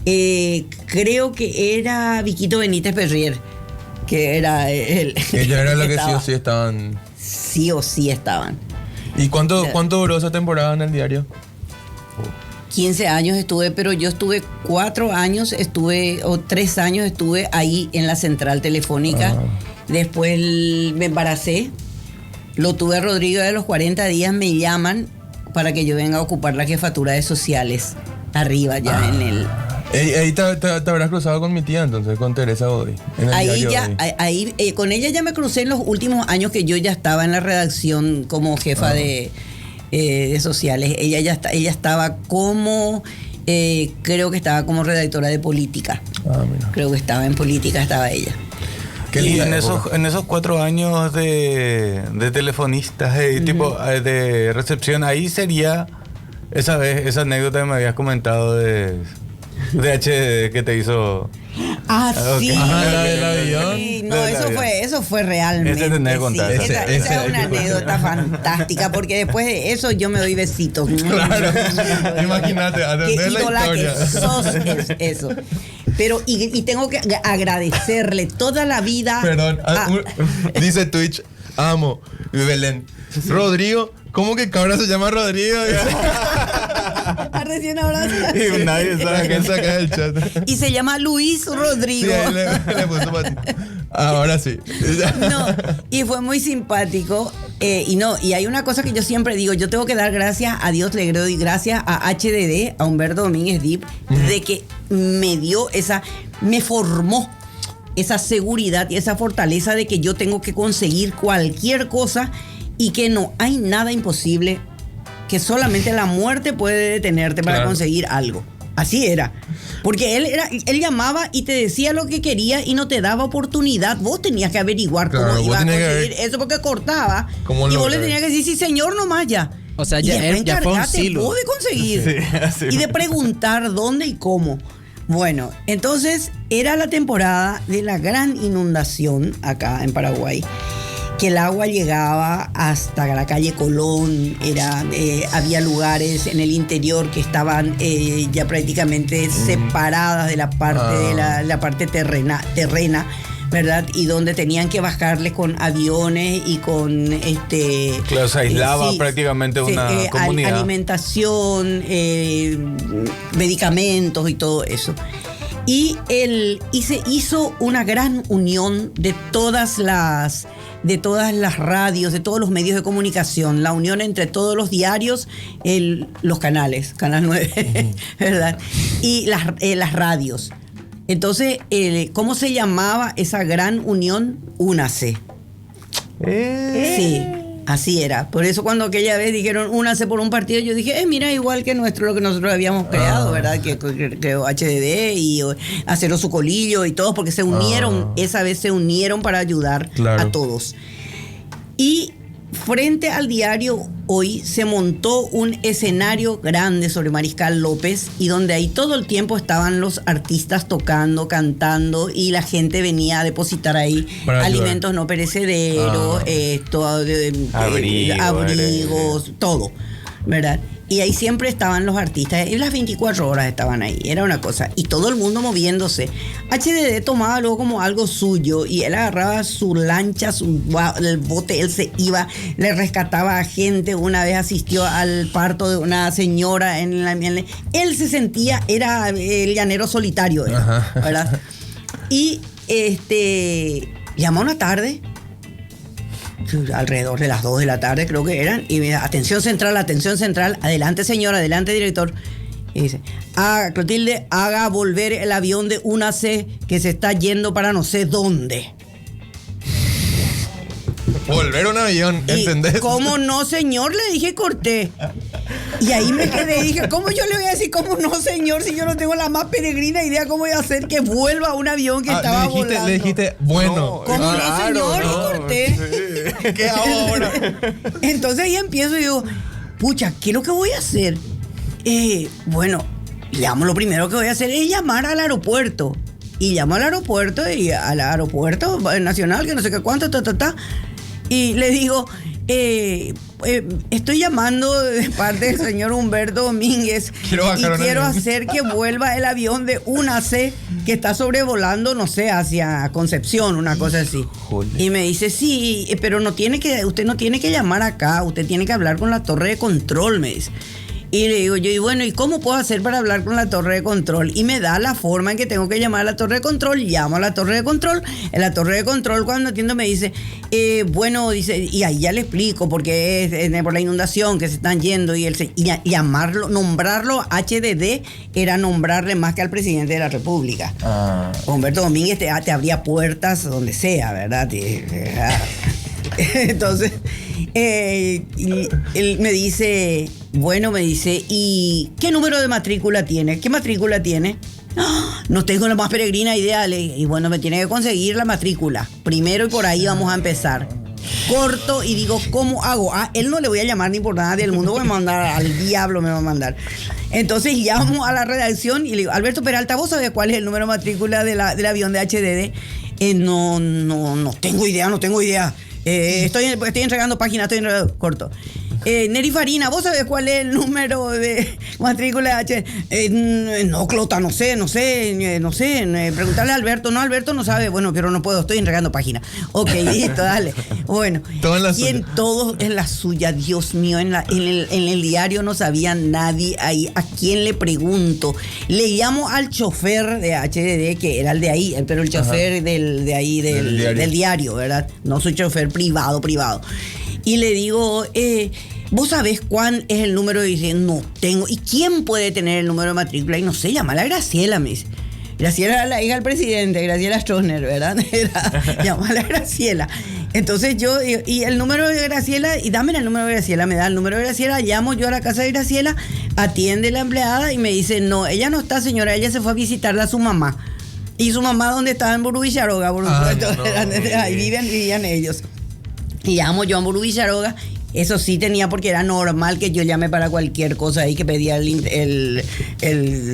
Creo que era Viquito Benítez Perrier, que era él. Ellos eran los que sí o sí estaban. Sí o sí estaban. ¿Y cuánto duró esa temporada en el diario? 15 años estuve, pero yo estuve 4 años, o 3 años estuve ahí en la central telefónica. Después me embaracé. Lo tuve a Rodrigo, de los 40 días me llaman para que yo venga a ocupar la jefatura de sociales arriba ya en el... Ahí te habrás cruzado con mi tía entonces, con Teresa Godoy. Con ella ya me crucé en los últimos años que yo ya estaba en la redacción como jefa de sociales. Ella estaba como, creo que estaba como redactora de política. Mira. Creo que estaba en política, estaba ella. Y en esos 4 años de telefonistas, tipo de recepción, ahí sería esa anécdota que me habías comentado de HDD que te hizo. Sí. La del avión. Sí, no, eso fue realmente. Ese tenés que contar. Esa es una anécdota fantástica, porque después de eso yo me doy besitos. Claro. Imagínate, atender la historia. Que sos eso. Pero, y tengo que agradecerle toda la vida. Perdón, dice Twitch, amo, Belén. Rodrigo, ¿cómo que cabra se llama Rodrigo? Recién ahora. Y nadie sabe que saca del chat. Y se llama Luis Rodrigo. Sí, le puso para ti. Ahora sí. No, y fue muy simpático. Y hay una cosa que yo siempre digo, yo tengo que dar gracias a Dios, le doy gracias a HDD, a Humberto Domínguez Dip, de que me formó esa seguridad y esa fortaleza de que yo tengo que conseguir cualquier cosa y que no hay nada imposible, que solamente la muerte puede detenerte para conseguir algo. Así era. Porque él llamaba y te decía lo que quería y no te daba oportunidad. Vos tenías que averiguar cómo iba a conseguir eso, porque cortaba. Y vos le tenías que decir, sí, señor, nomás ya. O sea, y ya, después ya fue un encargate silo. vos de conseguir. Sí, así Y de preguntar dónde y cómo. Bueno, entonces era la temporada de la gran inundación acá en Paraguay, que el agua llegaba hasta la calle Colón, había lugares en el interior que estaban ya prácticamente separadas de la parte, de la parte terrena, ¿verdad? Y donde tenían que bajarles con aviones y con Claro, se aislaba prácticamente una comunidad. Alimentación, medicamentos y todo eso. Y se hizo una gran unión de todas las radios, de todos los medios de comunicación, la unión entre todos los diarios, los canales, Canal 9, ¿verdad? Y las radios. Entonces, ¿cómo se llamaba esa gran unión? Únase. Sí, así era. Por eso cuando aquella vez dijeron únase por un partido, yo dije, mira, igual que lo que nosotros habíamos creado, ¿verdad? Que creó HDD y Acero Sucolillo y todos, porque se unieron, esa vez se unieron para ayudar a todos. Y frente al diario Hoy se montó un escenario grande sobre Mariscal López y donde ahí todo el tiempo estaban los artistas tocando, cantando y la gente venía a depositar ahí alimentos no perecederos, abrigos, todo, ¿verdad? Y ahí siempre estaban los artistas, y las 24 horas estaban ahí, era una cosa. Y todo el mundo moviéndose. HDD tomaba luego como algo suyo, y él agarraba su lancha, el bote, él se iba, le rescataba a gente. Una vez asistió al parto de una señora él se sentía, era el llanero solitario, ¿verdad? Y llamó una tarde, alrededor de las 2 de la tarde creo que eran, y me dice, atención central, adelante señor, adelante director. Y dice, Clotilde, haga volver el avión de UNACE que se está yendo para no sé dónde. Volver un avión, ¿entendés? ¿Cómo no, señor? Le dije, corté. Y ahí me quedé, dije, ¿cómo yo le voy a decir cómo no, señor? Si yo no tengo la más peregrina idea cómo voy a hacer que vuelva un avión que estaba volando. Le dijiste, bueno. No, ¿cómo no, señor? Y corté. Sí. ¿Qué hago ahora? Entonces ahí empiezo y digo, pucha, ¿qué es lo que voy a hacer? Bueno, lo primero que voy a hacer es llamar al aeropuerto. Y llamo al aeropuerto nacional, que no sé qué cuánto, y le digo, estoy llamando de parte del señor Humberto Domínguez quiero hacer que vuelva el avión de UNACE que está sobrevolando, no sé, hacia Concepción, una cosa así. Híjole. Y me dice, sí, pero usted no tiene que llamar acá, usted tiene que hablar con la torre de control, me dice. Y le digo yo, y bueno, ¿y cómo puedo hacer para hablar con la torre de control? Y me da la forma en que tengo que llamar a la torre de control. Llamo a la torre de control. En la torre de control, cuando atiendo, me dice, bueno, dice, y ahí ya le explico, porque es por la inundación que se están yendo. Y nombrarlo HDD era nombrarle más que al presidente de la República. Humberto Domínguez te abría puertas donde sea, ¿verdad? Entonces, él me dice, ¿y qué número de matrícula tiene? ¿Qué matrícula tiene? No tengo la más peregrina idea. Y bueno, me tiene que conseguir la matrícula primero y por ahí vamos a empezar. Corto y digo, ¿cómo hago? Él no le voy a llamar ni por nada del mundo, voy a mandar al diablo, me va a mandar. Entonces llamo a la redacción y le digo, Alberto Peralta, ¿vos sabés cuál es el número de matrícula del avión de HDD? No tengo idea. Estoy entregando páginas, corto. Neri Farina, ¿vos sabés cuál es el número de matrícula H? No, Clota, no sé. Preguntarle a Alberto. No, Alberto no sabe. Bueno, pero no puedo, estoy entregando páginas. Ok, listo, dale. Bueno, todos en la suya, Dios mío, en el diario no sabía nadie ahí. ¿A quién le pregunto? Le llamo al chofer de HDD, que era el de ahí, pero el chofer del diario, ¿verdad? No soy chofer privado. Y le digo, ¿vos sabés cuál es el número? Y dice, no tengo. ¿Y quién puede tener el número de matrícula? Y no sé, llamala a Graciela, me dice. Graciela era la hija del presidente, Graciela Stroessner, ¿verdad? Llamala a Graciela. Entonces yo, y el número de Graciela, y dame el número de Graciela, me da el número de Graciela, llamo yo a la casa de Graciela, atiende la empleada y me dice, no, ella no está, señora, ella se fue a visitarla a su mamá. ¿Y su mamá dónde estaba? En Burú Villaroga, por supuesto. Ahí vivían ellos. Y llamo yo a Burú Villaroga Eso sí tenía, porque era normal que yo llame para cualquier cosa ahí que pedía el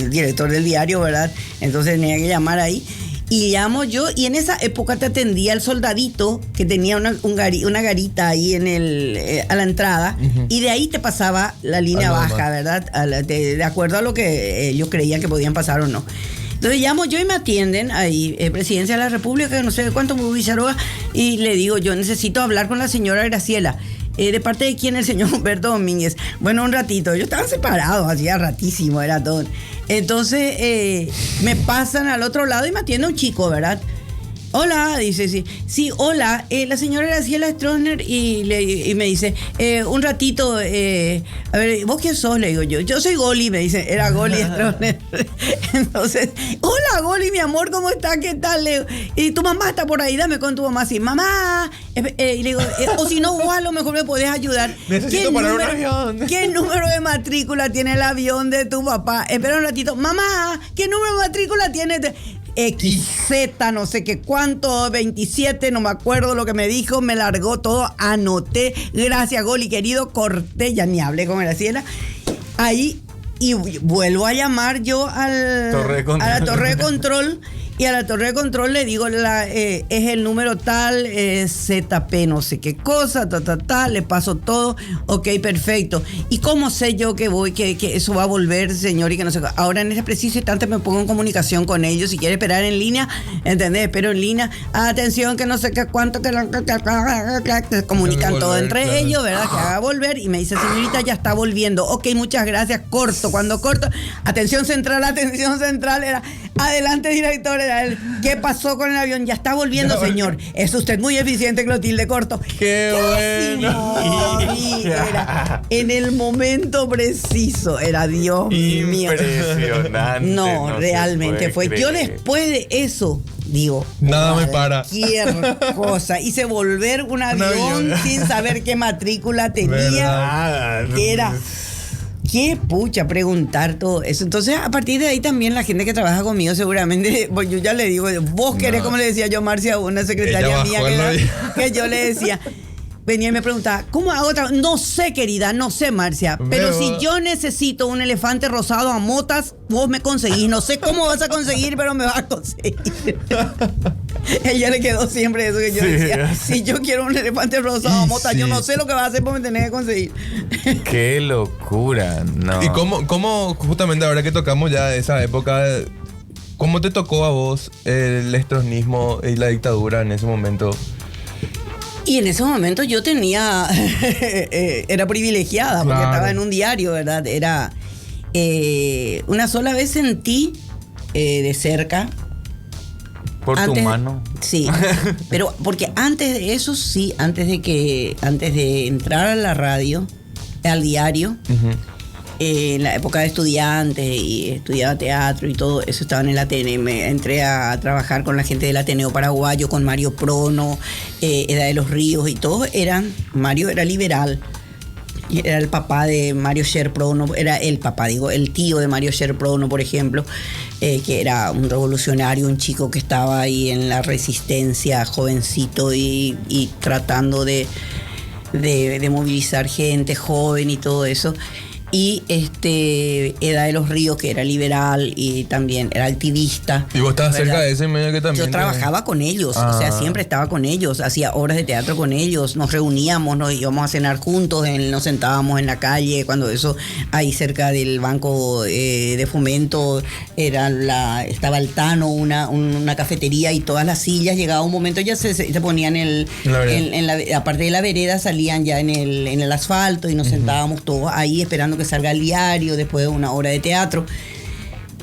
director del diario, ¿verdad? Entonces tenía que llamar ahí. Y llamo yo, y en esa época te atendía el soldadito que tenía una garita ahí a la entrada, y de ahí te pasaba la línea baja, ¿verdad? De acuerdo a lo que ellos creían que podían pasar o no. Entonces llamo yo y me atienden ahí, Presidencia de la República, no sé cuánto, Villarroa, y le digo, yo necesito hablar con la señora Graciela. ¿De parte de quién? El señor Humberto Domínguez. Bueno, un ratito. Ellos estaban separados, hacía ratísimo, era todo. Entonces, me pasan al otro lado y me atiende un chico, ¿verdad? Hola, dice, sí, hola, la señora Graciela Stroessner, y me dice, un ratito, a ver, ¿vos quién sos? Le digo yo soy Goli, me dice, era Goli Stroessner. Entonces, hola Goli, mi amor, ¿cómo estás? ¿Qué tal? Le digo, y tu mamá está por ahí, dame con tu mamá, sí, mamá, y le digo, o si no, vos a lo mejor me podés ayudar. Necesito parar un avión. ¿Qué número de matrícula tiene el avión de tu papá? Espera un ratito, mamá, ¿qué número de matrícula tiene? XZ, no sé qué cuánto, 27, no me acuerdo lo que me dijo, me largó todo, anoté, gracias Goli querido, corté, ya ni hablé con Graciela, ahí, y vuelvo a llamar yo a la torre de control, y a la torre de control le digo, es el número tal, ZP no sé qué cosa, le paso todo, ok, perfecto. ¿Y cómo sé yo que eso va a volver, señor? Y que no sé, ahora en ese preciso instante me pongo en comunicación con ellos, si quiere esperar en línea, ¿entendés? Espero en línea, atención, que no sé qué cuánto, que se comunican todo entre ellos, ¿verdad? Que haga volver, y me dice, señorita, ya está volviendo, ok, muchas gracias, corto, cuando corto, atención central, era, adelante director, era él, ¿qué pasó con el avión? Ya está volviendo, señor, es usted muy eficiente, Clotilde, corto. ¡Qué bueno! Era en el momento preciso, era Dios mío. Impresionante. No, realmente fue. Yo después de eso, digo, nada me para. Cualquier cosa. Hice volver un avión sin saber qué matrícula tenía. Era. Qué pucha preguntar todo eso. Entonces, a partir de ahí también la gente que trabaja conmigo seguramente, pues yo ya le digo, vos querés, como le decía yo a Marcia, una secretaria mía que yo le decía, venía y me preguntaba, ¿cómo hago otra? No sé, querida, no sé, Marcia, pero si yo necesito un elefante rosado a motas, vos me conseguís. No sé cómo vas a conseguir, pero me vas a conseguir. Ella le quedó siempre eso que yo decía. Si yo quiero un elefante rosado a motas, yo no sé lo que vas a hacer, porque me tenés que conseguir. Qué locura, no. ¿Y cómo justamente ahora que tocamos ya esa época, cómo te tocó a vos el estronismo y la dictadura en ese momento? Y en ese momento yo tenía, era privilegiada, porque estaba en un diario, ¿verdad? Era, una sola vez sentí de cerca. Por tu mano. Sí, pero porque antes de eso, sí, antes de entrar a la radio, al diario, en la época de estudiantes, y estudiaba teatro y todo eso, estaba en el Ateneo. Me entré a trabajar con la gente del Ateneo Paraguayo, con Mario Prono, Eda de los Ríos, y todos Mario era liberal. Era el papá de Mario Sher Prono, era el papá, el tío de Mario Sher Prono, por ejemplo, que era un revolucionario, un chico que estaba ahí en la resistencia, jovencito, y tratando de movilizar gente joven y todo eso. Y Eda de los Ríos, que era liberal y también era activista. ¿Y vos estabas cerca de ese medio que también? Yo trabajaba con ellos, o sea, siempre estaba con ellos, hacía obras de teatro con ellos, nos reuníamos, nos íbamos a cenar juntos, nos sentábamos en la calle, cuando eso, ahí cerca del banco de Fomento, estaba el Tano, una cafetería, y todas las sillas, llegaba un momento ya se ponían aparte de la vereda, salían ya en el asfalto, y nos sentábamos todos ahí esperando que salga el diario después de una hora de teatro,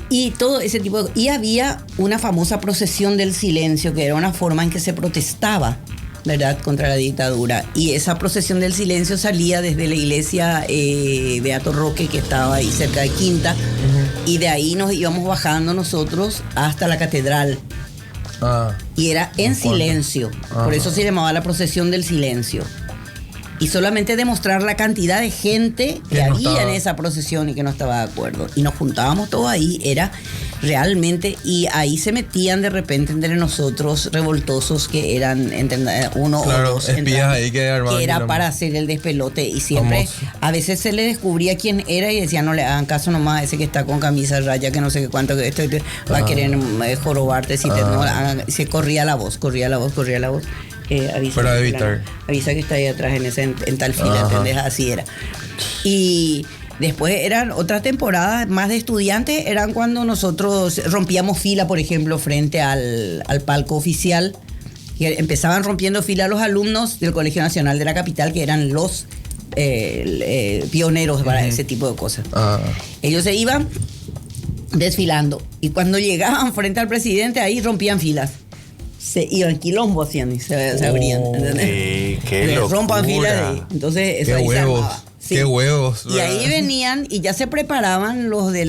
y todo ese tipo de... Y había una famosa procesión del silencio, que era una forma en que se protestaba, ¿verdad?, contra la dictadura, y esa procesión del silencio salía desde la iglesia Beato Roque, que estaba ahí cerca de Quinta, y de ahí nos íbamos bajando nosotros hasta la catedral, y era en silencio, por eso se llamaba la procesión del silencio. Y solamente demostrar la cantidad de gente que había en esa procesión y que no estaba de acuerdo. Y nos juntábamos todos ahí, era realmente, y ahí se metían de repente entre nosotros revoltosos que eran uno Claro, o dos espías entrando, ahí que armaban era quilombo. para hacer el despelote, y siempre Famoso. a veces se le descubría quién era y decían no le hagan caso nomás a ese que está con camisa raya que no sé qué cuánto que esto va a querer jorobarte si te no hagan, se corría la voz. Avisa Para que evitar. avisa que está ahí atrás en tal fila, Ajá. ¿entendés? Así era. Y después eran otras temporadas más de estudiantes, eran cuando nosotros rompíamos fila, por ejemplo, frente al palco oficial. Que empezaban rompiendo fila los alumnos del Colegio Nacional de la Capital, que eran los pioneros para ese tipo de cosas. Ellos se iban desfilando y cuando llegaban frente al presidente ahí rompían filas. Se iban quilombo haciendo y se abrían. ¿Entendés? Qué Les rompan locura. filas de ahí. Entonces eso Qué ahí se huevos. armaba. Sí. Qué huevos. Y ahí venían y ya se preparaban los de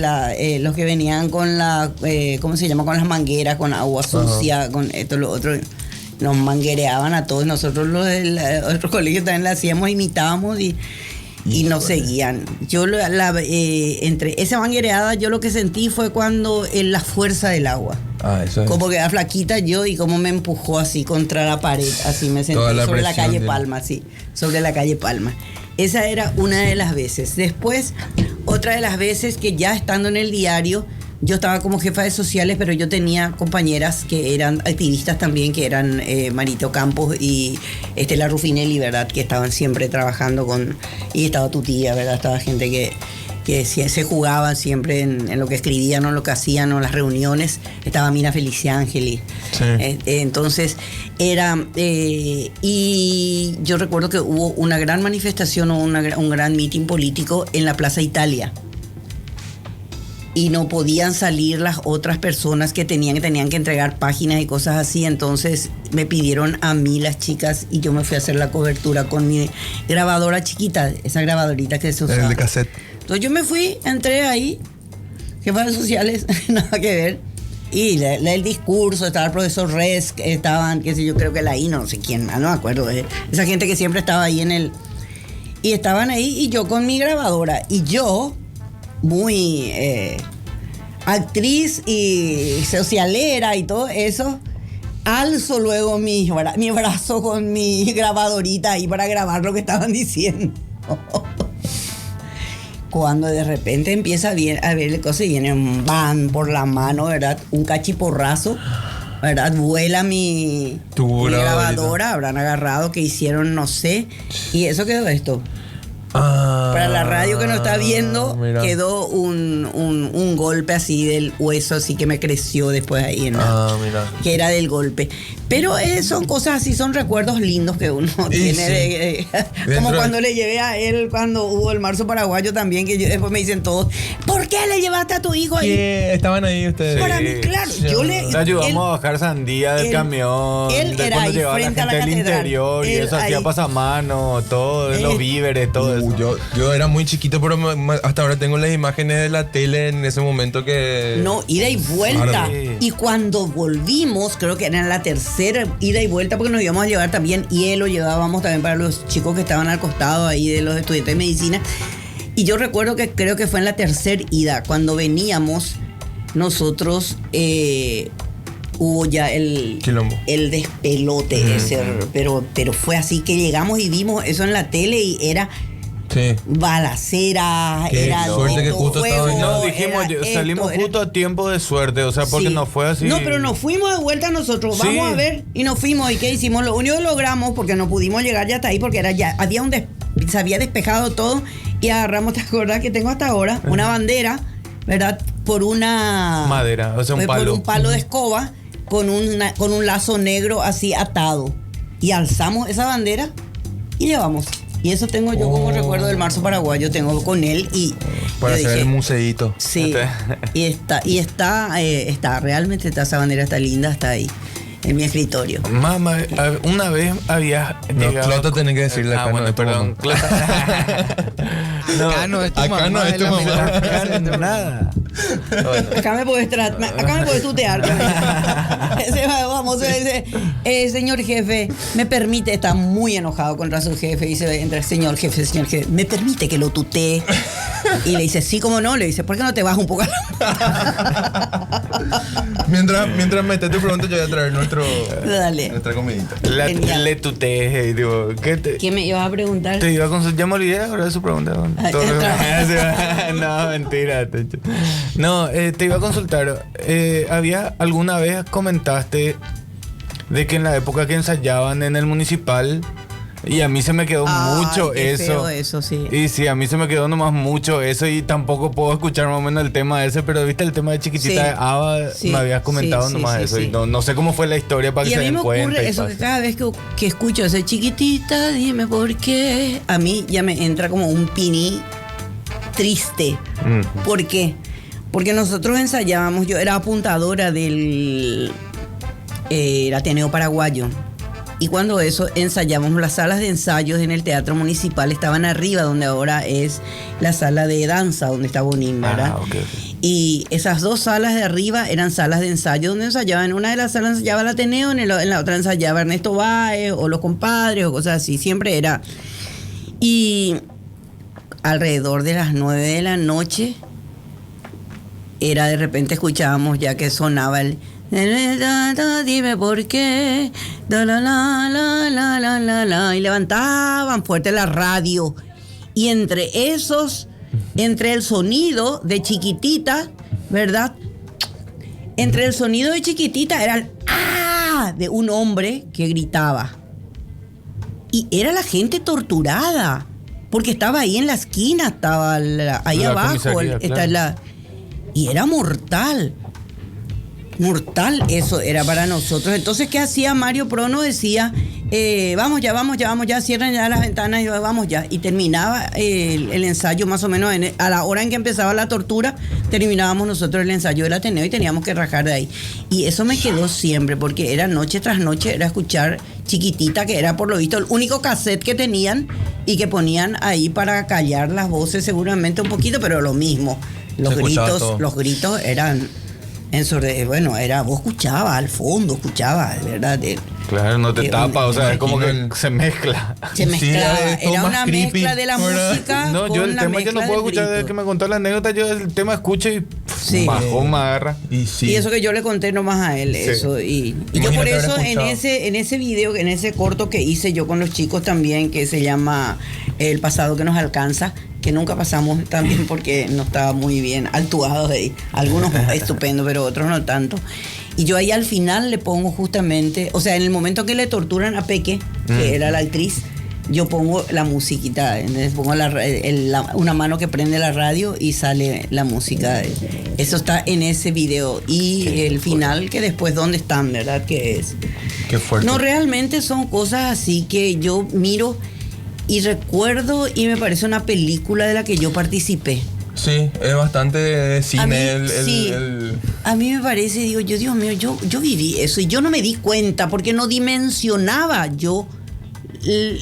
los que venían con la ¿cómo se llama? Con las mangueras, con agua sucia, con esto, lo otro. Nos manguereaban a todos. Nosotros los del otro colegio también la hacíamos, imitábamos y nos seguían. Yo entre esa manguereada yo lo que sentí fue cuando la fuerza del agua. Eso es. Como que era flaquita yo y como me empujó así contra la pared, así me sentí Toda la sobre la presión calle del- Palma, sí, sobre la calle Palma. Esa era una de las veces. Después, otra de las veces que ya estando en el diario, yo estaba como jefa de sociales, pero yo tenía compañeras que eran activistas también, que eran Marito Campos y Estela Rufinelli, ¿verdad? Que estaban siempre trabajando y estaba tu tía, ¿verdad? Estaba gente que se jugaban siempre en lo que escribían o lo que hacían o las reuniones. Estaba Mina Feliciángeli. Sí. Entonces era y yo recuerdo que hubo una gran manifestación o un gran mitin político en la Plaza Italia y no podían salir las otras personas que tenían que entregar páginas y cosas así. Entonces me pidieron a mí las chicas y yo me fui a hacer la cobertura con mi grabadora chiquita, esa grabadorita que se usaba. El de cassette. Entonces yo me fui, entré ahí, jefa de sociales, nada que ver. Y el discurso, estaba el profesor Resk, estaban, qué sé yo, creo que la I, no sé quién, no me acuerdo. Esa gente que siempre estaba ahí y estaban ahí y yo con mi grabadora. Y yo, muy actriz y socialera y todo eso, alzo luego mi brazo con mi grabadorita ahí para grabar lo que estaban diciendo. Cuando de repente empieza a ver el cosa y viene un van por la mano, ¿verdad? Un cachiporrazo, ¿verdad? Vuela mi grabadora, habrán agarrado, que hicieron, no sé. Y eso quedó esto. Para la radio que no está viendo, mira. quedó un golpe así del hueso, así que me creció después ahí Mira. que era del golpe. Pero son cosas así, son recuerdos lindos que uno tiene. sí. Como Dentro cuando le llevé a él cuando hubo el marzo paraguayo también, que después me dicen todos, ¿por qué le llevaste a tu hijo ahí? ¿Qué? Estaban ahí ustedes. Para mí, claro, yo le... Le ayudamos él- a bajar sandía del él- camión. él de era cuando ahí llevaba frente a la gente del catedral. interior y Él eso hacía ahí. pasamano, todo, los víveres, todo eso. Yo era muy chiquito, pero hasta ahora tengo las imágenes de la tele en ese momento que... No, ida y vuelta. Claro. Y cuando volvimos, creo que era en la tercera ida y vuelta, porque nos íbamos a llevar también hielo, llevábamos también para los chicos que estaban al costado ahí de los estudiantes de medicina. Y yo recuerdo que creo que fue en la tercera ida, cuando veníamos nosotros, hubo ya el Quilombo. despelote ese, pero fue así que llegamos y vimos eso en la tele y era Sí. balacera, Qué era suerte que justo fuego, estaba- No, dijimos, era salimos esto, justo a tiempo de suerte, o sea, porque Sí. no fue así. No, pero nos fuimos de vuelta nosotros. Sí. Vamos a ver. Y nos fuimos. ¿Y qué hicimos? Lo único que logramos, porque no pudimos llegar ya hasta ahí, porque se había despejado todo. Y agarramos, ¿te acuerdas que tengo hasta ahora? Una bandera, ¿verdad? Por una... Madera, o sea, un Por palo. un palo de escoba con un lazo negro así atado. Y alzamos esa bandera y llevamos. Y eso tengo yo como recuerdo del marzo paraguayo. Tengo con él y... Para yo hacer dije, el museíto. Sí, y está, realmente esa bandera está linda, está ahí, en mi escritorio. Mamá, una vez había No, llegado... Clota tenés que decirle acá, no bueno, es tu perdón. mamá. Clota. Acá no es tu acá mamá. no es tu la mamá. mejor Acá frase no, de- nada. Bueno. Acá me puedes tutear. Ese famoso dice, señor jefe, me permite, está muy enojado contra su jefe, dice, entre señor jefe, me permite que lo tutee. Y le dice, sí, cómo no, le dice, ¿por qué no te bajas un poco a la Mientras metes tu pregunta, yo voy a traer Dale. nuestra comidita. Genial. Le tuteje, digo, ¿qué te...? ¿Qué me ibas a preguntar? Te iba a consultar, ya me olvidé ahora de su pregunta. Ay, Todo- otra no, mentira. No, te iba a consultar. ¿Había alguna vez comentaste de que en la época que ensayaban en el municipal, y a mí se me quedó mucho qué eso? feo eso, sí. Y sí, a mí se me quedó nomás mucho eso y tampoco puedo escuchar más o menos el tema ese, pero viste el tema de Chiquitita Sí. de Ava, Sí, me habías comentado sí, nomás sí, eso sí. y no sé cómo fue la historia para que Y a se mí den me cuenta. ocurre y eso que pase. cada vez que escucho ese chiquitita, dime por qué, a mí ya me entra como un pini triste. ¿Por qué? Porque nosotros ensayábamos, yo era apuntadora del Ateneo Paraguayo. Y cuando eso ensayábamos, las salas de ensayos en el Teatro Municipal estaban arriba, donde ahora es la sala de danza, donde está Bonín, ¿verdad? Ok. Y esas dos salas de arriba eran salas de ensayo donde ensayaban. En una de las salas ensayaba el Ateneo, en la otra ensayaba Ernesto Báez o Los Compadres o cosas así. Siempre era. Y alrededor de las 9 de la noche, era de repente escuchábamos ya que sonaba el... Dime por qué. La, la, la, la, la, la, la, la, y levantaban fuerte la radio. Y entre el sonido de Chiquitita, ¿verdad? Entre el sonido de Chiquitita era el ¡ah! De un hombre que gritaba. Y era la gente torturada. Porque estaba ahí en la esquina, estaba ahí La abajo. comisaría, claro. Y era mortal. Mortal eso era para nosotros. Entonces, ¿qué hacía Mario Prono? Decía, vamos ya, cierren ya las ventanas y vamos ya. Y terminaba el ensayo más o menos a la hora en que empezaba la tortura, terminábamos nosotros el ensayo del Ateneo y teníamos que rajar de ahí. Y eso me quedó siempre, porque era noche tras noche, era escuchar Chiquitita, que era por lo visto el único cassette que tenían y que ponían ahí para callar las voces seguramente un poquito, pero lo mismo. Los gritos eran... Bueno, vos escuchabas al fondo, escuchabas, de verdad. Claro, no te tapa, o sea, es como que se mezcla. Se mezclaba, Sí, todo era más una creepy, mezcla de la ¿verdad? música. No, yo con el la tema yo no mezcla puedo del escuchar desde grito. que me contó la anécdota, yo el tema escucho y Sí. bajón me agarra. Y sí. Y eso que yo le conté nomás a él, Sí. eso. Y yo Imagínate por haber eso escuchado. en ese video, en ese corto que hice yo con los chicos también, que se llama El pasado que nos alcanza, que nunca pasamos también porque no estaba muy bien actuados ahí. Algunos estupendo, pero otros no tanto. Y yo ahí al final le pongo justamente, o sea, en el momento que le torturan a Peque, que era la actriz, yo pongo la musiquita, entonces pongo una mano que prende la radio y sale la música. Eso está en ese video. Y el final, que después, ¿dónde están? ¿Verdad? Que es. Qué fuerte. No, realmente son cosas así que yo miro y recuerdo y me parece una película de la que yo participé. Sí, es bastante cine. A mí, sí. A mí me parece, digo, Dios mío, yo viví eso y yo no me di cuenta porque no dimensionaba yo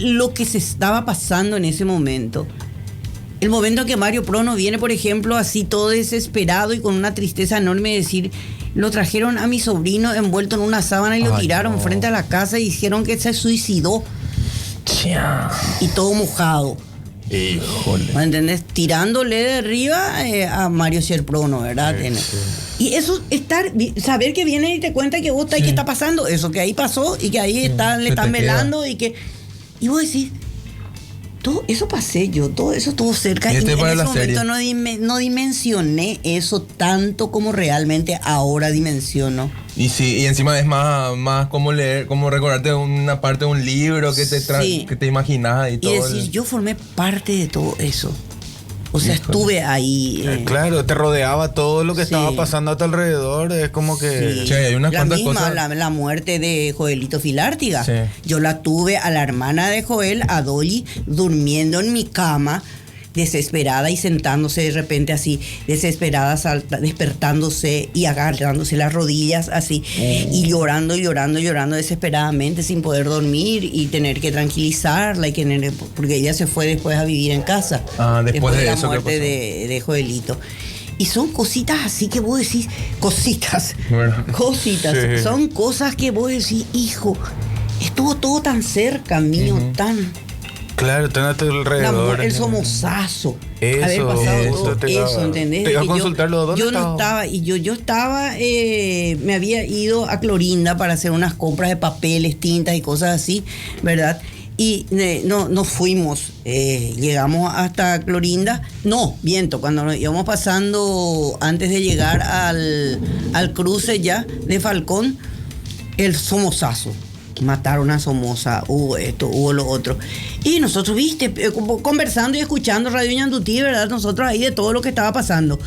lo que se estaba pasando en ese momento. El momento que Mario Prono viene, por ejemplo, así todo desesperado y con una tristeza enorme de decir, lo trajeron a mi sobrino envuelto en una sábana y lo tiraron frente a la casa y dijeron que se suicidó. Y todo mojado. Híjole. ¿Me entendés? Tirándole de arriba a Mario Prono, ¿verdad? Y eso, saber que viene y te cuenta que vos que está pasando, eso que ahí pasó y que ahí le están velando y vos decís, todo eso pasé yo, todo eso estuvo cerca y en ese momento no dimensioné eso tanto como realmente ahora dimensiono. Y sí, y encima es más como leer, como recordarte una parte de un libro que que te imaginas y todo. Y decir, yo formé parte de todo eso. O sea, estuve ahí. Claro, te rodeaba todo lo que Sí. estaba pasando a tu alrededor. Es como que... Sí. Che, hay unas la cuantas misma, cosas. la muerte de Joelito Filártiga. Sí. Yo la tuve a la hermana de Joel, a Dolly, durmiendo en mi cama, desesperada y sentándose de repente así, desesperada, despertándose y agarrándose las rodillas así, y llorando desesperadamente sin poder dormir y tener que tranquilizarla porque ella se fue después a vivir en casa. Después de la eso, ¿qué muerte pasó? de Joelito. Y son cositas así que vos decís, cositas, cositas, Sí. son cosas que vos decís, hijo, estuvo todo tan cerca mío, tan... Claro, están a tu alrededor. el somozazo, haber pasado todo te iba- eso, ¿entendés? te iba a Que yo- consultarlo, ¿dónde yo no estaba? estaba, y yo estaba, me había ido a Clorinda para hacer unas compras de papeles, tintas y cosas así, ¿verdad? Y no fuimos, llegamos hasta Clorinda, no, viento, cuando nos íbamos pasando, antes de llegar al cruce ya de Falcón, el Somozazo. Mataron a Somoza, hubo esto, hubo lo otro. Y nosotros, viste, conversando y escuchando Radio Ñandutí, ¿verdad? Nosotros ahí de todo lo que estaba pasando.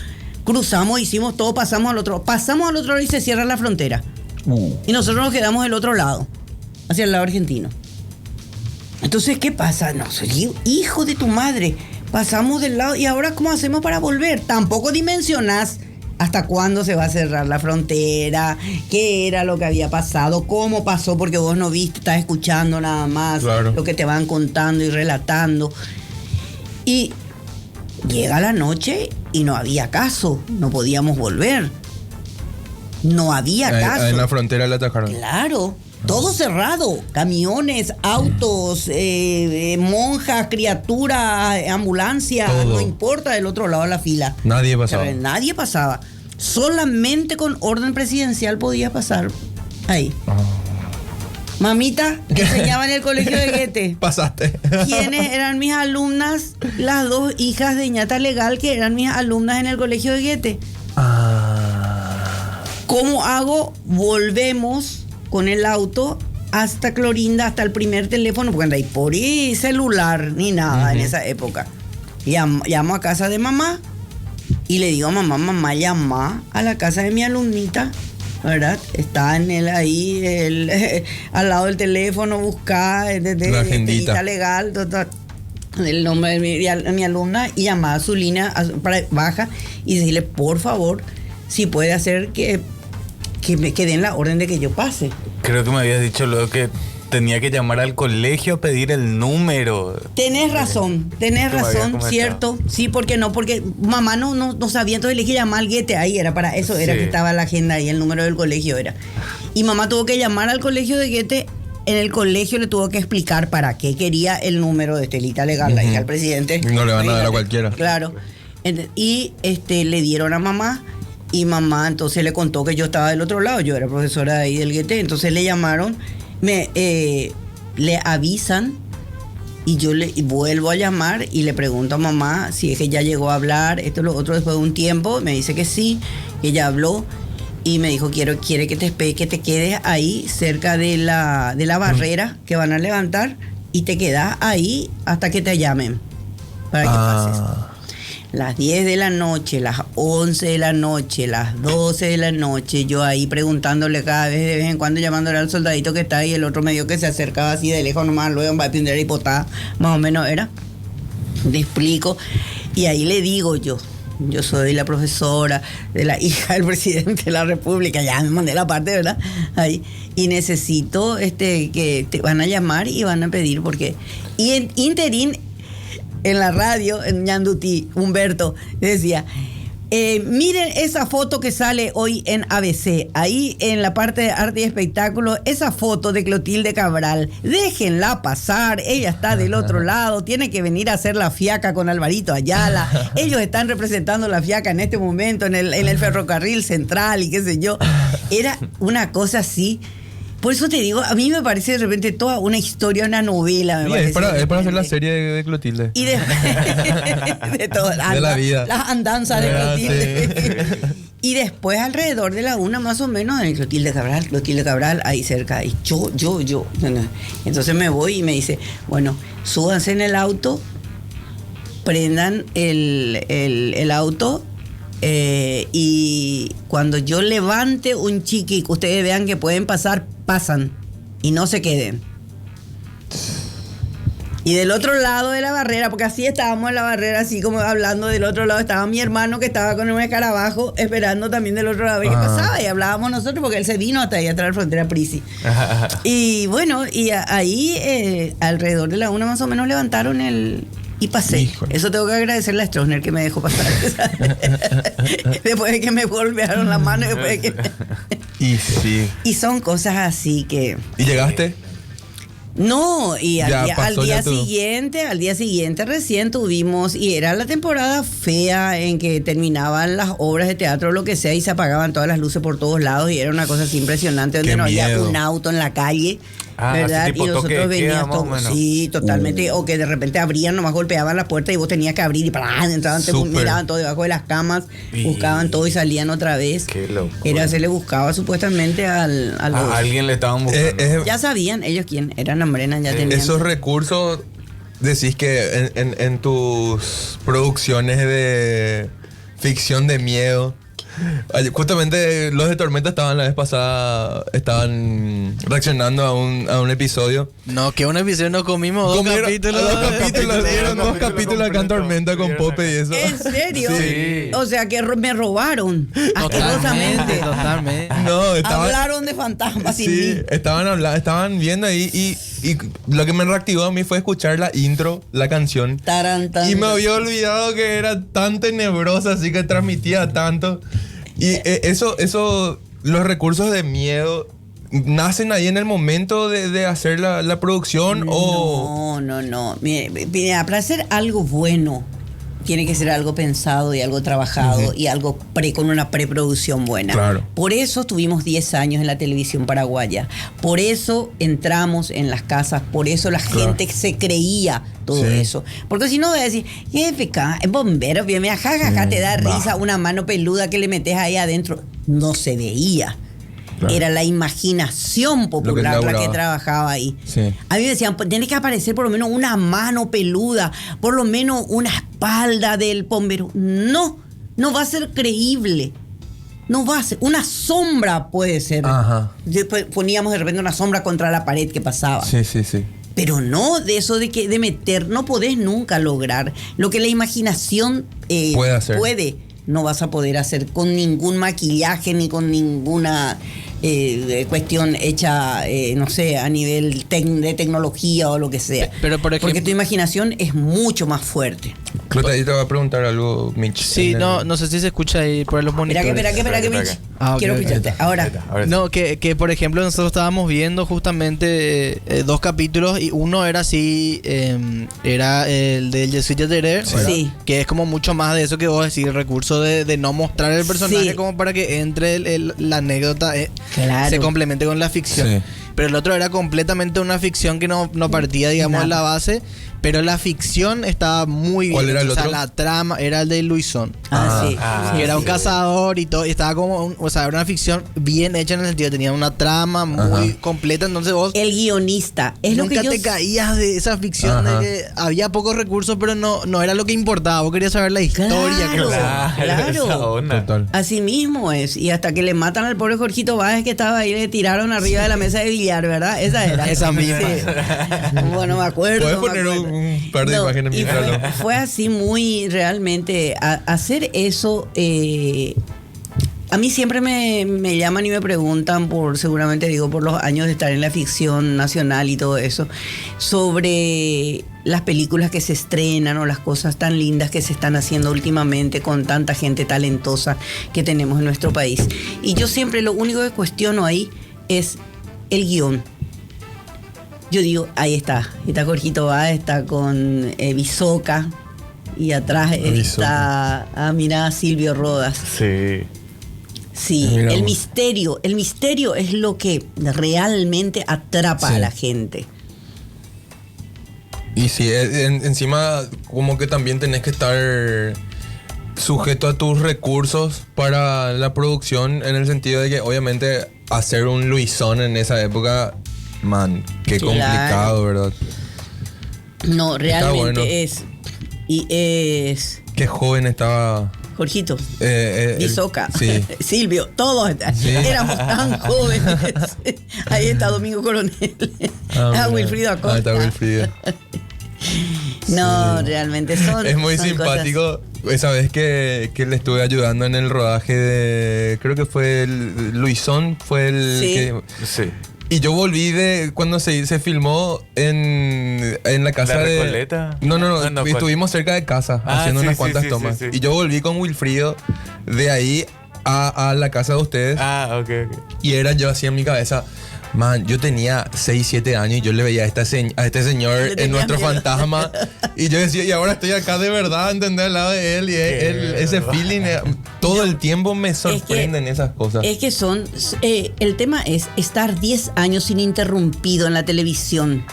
Cruzamos, hicimos todo, pasamos al otro lado y se cierra la frontera. Y nosotros nos quedamos del otro lado, hacia el lado argentino. Entonces, ¿qué pasa? No, soy hijo de tu madre. Pasamos del lado y ahora, ¿cómo hacemos para volver? Tampoco dimensionás hasta cuándo se va a cerrar la frontera, qué era lo que había pasado, cómo pasó, porque vos no viste, estás escuchando nada más Claro. lo que te van contando y relatando. Y llega la noche y no había caso, no podíamos volver. No había caso. En la frontera le atacaron. Claro, todo cerrado, camiones, autos, monjas, criaturas, ambulancia, Todo. no importa del otro lado de la fila. Nadie pasaba. Nadie pasaba. Solamente con orden presidencial podía pasar ahí. Mamita, que enseñaba en el colegio de Goethe. Pasaste. ¿Quiénes eran mis alumnas? Las dos hijas de ñata legal que eran mis alumnas en el colegio de Goethe. ¿Cómo hago? Volvemos con el auto hasta Clorinda, hasta el primer teléfono, porque no hay por ahí celular ni nada en esa época. Llamo a casa de mamá y le digo a mamá, llama a la casa de mi alumnita, ¿verdad? Está en el ahí, al lado del teléfono, busca La agendita legal, el nombre de mi alumna, y llamar a su línea baja y decirle, por favor, si puede hacer que den la orden de que yo pase. Creo que me habías dicho luego que tenía que llamar al colegio a pedir el número. Tenés razón, Tú me habías comentado. cierto. Sí, porque mamá no sabía, entonces le dije llamar al Goethe, ahí era para eso, era Sí. que estaba la agenda ahí, el número del colegio era. Y mamá tuvo que llamar al colegio de Goethe, en el colegio le tuvo que explicar para qué quería el número de Estelita Legal, la hija del presidente. No le van a dar a cualquiera. Claro. Y le dieron a mamá. Y mamá entonces le contó que yo estaba del otro lado, yo era profesora de ahí del Goethe, entonces le llamaron, le avisan y yo le vuelvo a llamar y le pregunto a mamá si es que ya llegó a hablar, esto lo otro, después de un tiempo, me dice que sí, que ya habló y me dijo quiere que te quedes ahí cerca de la barrera que van a levantar y te quedas ahí hasta que te llamen para que pases. Las 10 de la noche, las 11 de la noche, las 12 de la noche, yo ahí preguntándole cada vez, de vez en cuando, llamándole al soldadito que está ahí, el otro medio que se acercaba así de lejos nomás, luego va a aprender hipotada, más o menos era. Le explico, y ahí le digo yo soy la profesora de la hija del presidente de la República, ya me mandé la parte, ¿verdad? Ahí, y necesito que te van a llamar y van a pedir, porque... Y en interín, en la radio, en Ñandutí, Humberto decía, miren esa foto que sale hoy en ABC, ahí en la parte de arte y espectáculo, esa foto de Clotilde Cabral, déjenla pasar, ella está del otro lado, tiene que venir a hacer la fiaca con Alvarito Ayala, ellos están representando la fiaca en este momento en el ferrocarril central y qué sé yo, era una cosa así. Por eso te digo, a mí me parece de repente toda una historia, una novela. Me parece, es para hacer la serie de Clotilde. Y de todo, De la vida. Las andanzas de Clotilde. Sí. Y después, alrededor de la una más o menos, en Clotilde Cabral, ahí cerca. Y yo. Entonces me voy y me dice, bueno, súbanse en el auto, prendan el auto. Y cuando yo levante un chiqui que ustedes vean que pueden pasar, pasan y no se queden. Y del otro lado de la barrera, porque así estábamos en la barrera, así como hablando, del otro lado estaba mi hermano que estaba con un escarabajo esperando también del otro lado a ver qué pasaba, y hablábamos nosotros porque él se vino hasta ahí atrás de la frontera Prisi. Y bueno, y ahí alrededor de la una más o menos levantaron y pasé. Híjole. Eso tengo que agradecerle a Stroessner que me dejó pasar. Después de que me golpearon la mano. Después de que... Y sí. Y son cosas así que... ¿Y llegaste? No, y Ya al pasó día ya todo. al día siguiente recién tuvimos, y era la temporada fea en que terminaban las obras de teatro o lo que sea y se apagaban todas las luces por todos lados y era una cosa así impresionante donde Qué no había miedo. un auto en la calle. Ah, ¿Verdad? así tipo Y toque de nosotros queda, veníamos más o todos, menos. sí, totalmente, o que de repente abrían, nomás golpeaban la puerta y vos tenías que abrir y ¡plá! Entraban, te Súper. miraban todo debajo de las camas, buscaban todo y salían otra vez. Qué locura. Se le buscaba supuestamente a los... A alguien le estaban buscando. Ya sabían ellos quién, eran Ambrena, ya tenían. Esos recursos, decís que en tus producciones de ficción de miedo, justamente los de Tormenta estaban la vez pasada, estaban reaccionando a un episodio. No, que un episodio nos comimos dos Comieron- capítulos. dieron dos capítulos acá en Tormenta con Pope y eso. ¿En serio? Sí. O sea que me robaron Totalmente, asquerosamente. totalmente. No, estaban... Hablaron de fantasmas sin Sí, mí. estaban viendo ahí y lo que me reactivó a mí fue escuchar la intro, la canción. Taran, tan. Y me había olvidado que era tan tenebrosa, así que transmitía tanto. Y eso, los recursos de miedo, ¿nacen ahí en el momento de hacer la producción o...? No. Mira, para hacer algo bueno, tiene que ser algo pensado y algo trabajado y algo con una preproducción buena. Claro. Por eso tuvimos 10 años en la televisión paraguaya. Por eso entramos en las casas. Por eso la gente se creía todo Sí. eso. Porque si no, voy a decir, FK, es bombero, bien, mira, jajaja, te da risa una mano peluda que le metes ahí adentro. No se veía. Claro. Era la imaginación popular la que elaboraba. trabajaba ahí. Sí. A mí me decían, pues, tiene que aparecer por lo menos una mano peluda, por lo menos una espalda del bombero. No va a ser creíble. No va a ser. Una sombra puede ser. Ajá. Después poníamos de repente una sombra contra la pared que pasaba. Sí. Pero no de eso de meter, no podés nunca lograr. Lo que la imaginación Puede hacer. no vas a poder hacer con ningún maquillaje ni con ninguna cuestión hecha, no sé, a nivel de tecnología o lo que sea. Pero, por ejemplo- porque tu imaginación es mucho más fuerte. Clota, ahí te va a preguntar algo, Mitch. Sí, no sé si se escucha ahí por los monitores. Espera que Espera Mitch. Ah, ok, Quiero ok. escucharte. Ahora. No, que por ejemplo nosotros estábamos viendo justamente dos capítulos y uno era así, era el del Jesús Yaterer, Sí. que es como mucho más de eso que vos decís, el recurso de no mostrar el personaje Sí. como para que entre la anécdota, Claro. se complemente con la ficción. Sí. Pero el otro era completamente una ficción que no partía, digamos, de la Nada. base, pero la ficción estaba muy bien. ¿Cuál era el O sea, otro? la trama era el de Luisón. Sí. Que era un sí. cazador y todo, y estaba como, o sea, era una ficción bien hecha en el sentido, tenía una trama muy completa, entonces vos El guionista. Es lo nunca que yo te caías de esa ficción Ajá. de que había pocos recursos, pero no era lo que importaba, vos querías saber la historia. Claro. Claro, esa onda. Total. Así mismo es. Y hasta que le matan al pobre Jorgito Báez que estaba ahí, le tiraron arriba de la mesa de billar, ¿verdad? Esa era. Esa misma. Sí. Bueno, me acuerdo. ¿Puedes me poner acuerdo. un par de imágenes y mientras fue, lo- fue así muy realmente. Hacer eso. A mí siempre me llaman y me preguntan seguramente digo, por los años de estar en la ficción nacional y todo eso, sobre las películas que se estrenan o las cosas tan lindas que se están haciendo últimamente con tanta gente talentosa que tenemos en nuestro país. Y yo siempre lo único que cuestiono ahí es el guión. Yo digo, ahí está Jorgito Báez, está con Bisoca y atrás está, mira, Silvio Rodas. Sí. Sí, Mira el vos. misterio es lo que realmente atrapa Sí. a la gente. Y sí, encima como que también tenés que estar sujeto a tus recursos para la producción, en el sentido de que obviamente hacer un Luisón en esa época, man, qué Claro. complicado, ¿verdad? No, realmente bueno. es Qué joven estaba... Jorgito, el- Bisoca, Sí. Silvio, todos Sí. éramos tan jóvenes. Ahí está Domingo Coronel, mira. Wilfrido Acosta. Ah, está Wilfrido. No, realmente son. Es muy son simpático. Esa vez que le estuve ayudando en el rodaje de... Creo que fue el... Luisón fue el Sí. que... Sí. Y yo volví de cuando se filmó en la casa ¿La de... Recoleta? No, Ah, no, ¿cuál? estuvimos cerca de casa Ah, haciendo sí, unas sí, cuantas sí, tomas. sí, sí. Y yo volví con Wilfrido de ahí a la casa de ustedes. Ah, ok. Y era yo así en mi cabeza, Man, yo tenía 6, 7 años y yo le veía a este señor en Nuestro Fantasma y yo decía, y ahora estoy acá de verdad, ¿entendés? Al lado de él y ese feeling, todo el tiempo me sorprenden esas cosas. Es que el tema es estar 10 años ininterrumpido en la televisión.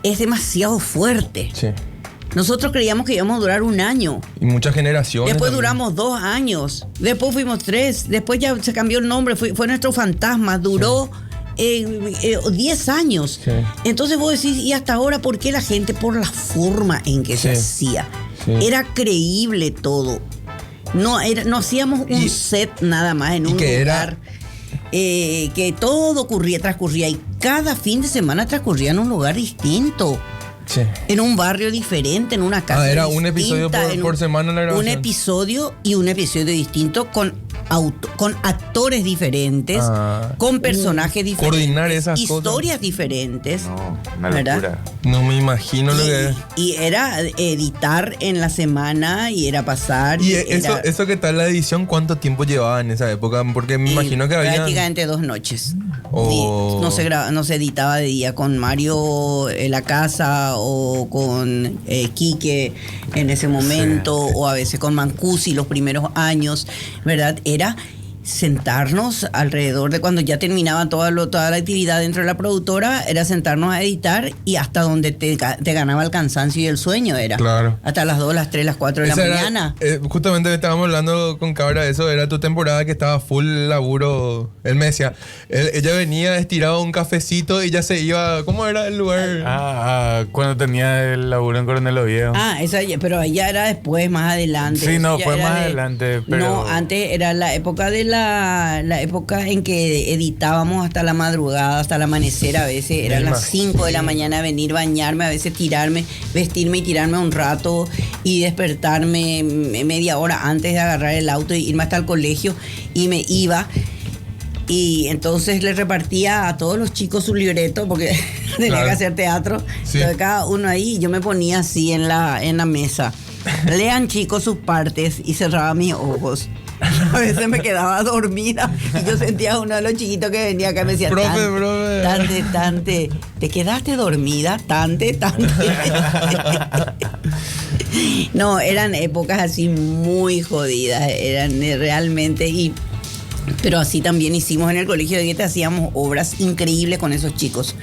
Es demasiado fuerte. Sí. Nosotros creíamos que íbamos a durar 1 año. Y muchas generaciones. Después también. duramos 2 años. Después fuimos 3. Después ya se cambió el nombre. Fue Nuestro Fantasma. Duró 10 años. Sí. Entonces vos decís, ¿y hasta ahora por qué la gente? Por la forma en que se hacía. Sí. Era creíble todo. No hacíamos un set nada más en un lugar. Que todo transcurría. Y cada fin de semana transcurría en un lugar distinto. Sí. En un barrio diferente, en una casa era distinta, un episodio por semana en la grabación. Un episodio y un episodio distinto con actores diferentes, con personajes diferentes. Coordinar esas historias diferentes. No, una ¿verdad? locura. No me imagino lo que es. Y era editar en la semana y era pasar. Y eso que tal la edición, ¿cuánto tiempo llevaba en esa época? Porque me imagino que había... Prácticamente 2 noches. Oh. No se editaba de día con Mario en la casa o con Quique en ese momento, o a veces con Mancusi los primeros años, ¿verdad? Era sentarnos alrededor de cuando ya terminaba toda la actividad dentro de la productora, era sentarnos a editar y hasta donde te ganaba el cansancio y el sueño era. Claro. Hasta las 2, las 3, las 4 de la mañana. Justamente estábamos hablando con Cabra de eso, era tu temporada que estaba full laburo. Él me decía, ella venía, estiraba un cafecito y ya se iba. ¿Cómo era el lugar? Cuando tenía el laburo en Coronel Oviedo. Pero ella era después, más adelante. Sí, no, Ya fue era más adelante, pero... No, antes era la época de la época en que editábamos hasta la madrugada, hasta el amanecer a veces. Eran las 5 de la mañana venir, bañarme, a veces tirarme, vestirme y tirarme un rato y despertarme media hora antes de agarrar el auto y irme hasta el colegio y me iba. Y entonces le repartía a todos los chicos su libreto porque tenía que hacer teatro. Sí. Entonces cada uno ahí, yo me ponía así en la mesa. Lean, chicos, sus partes, y cerraba mis ojos. A veces me quedaba dormida y yo sentía a uno de los chiquitos que venía acá y me decía, profe. Tante, ¿te quedaste dormida? Tante. No, eran épocas así muy jodidas, eran realmente, pero así también hicimos en el colegio de Goethe, hacíamos obras increíbles con esos chicos,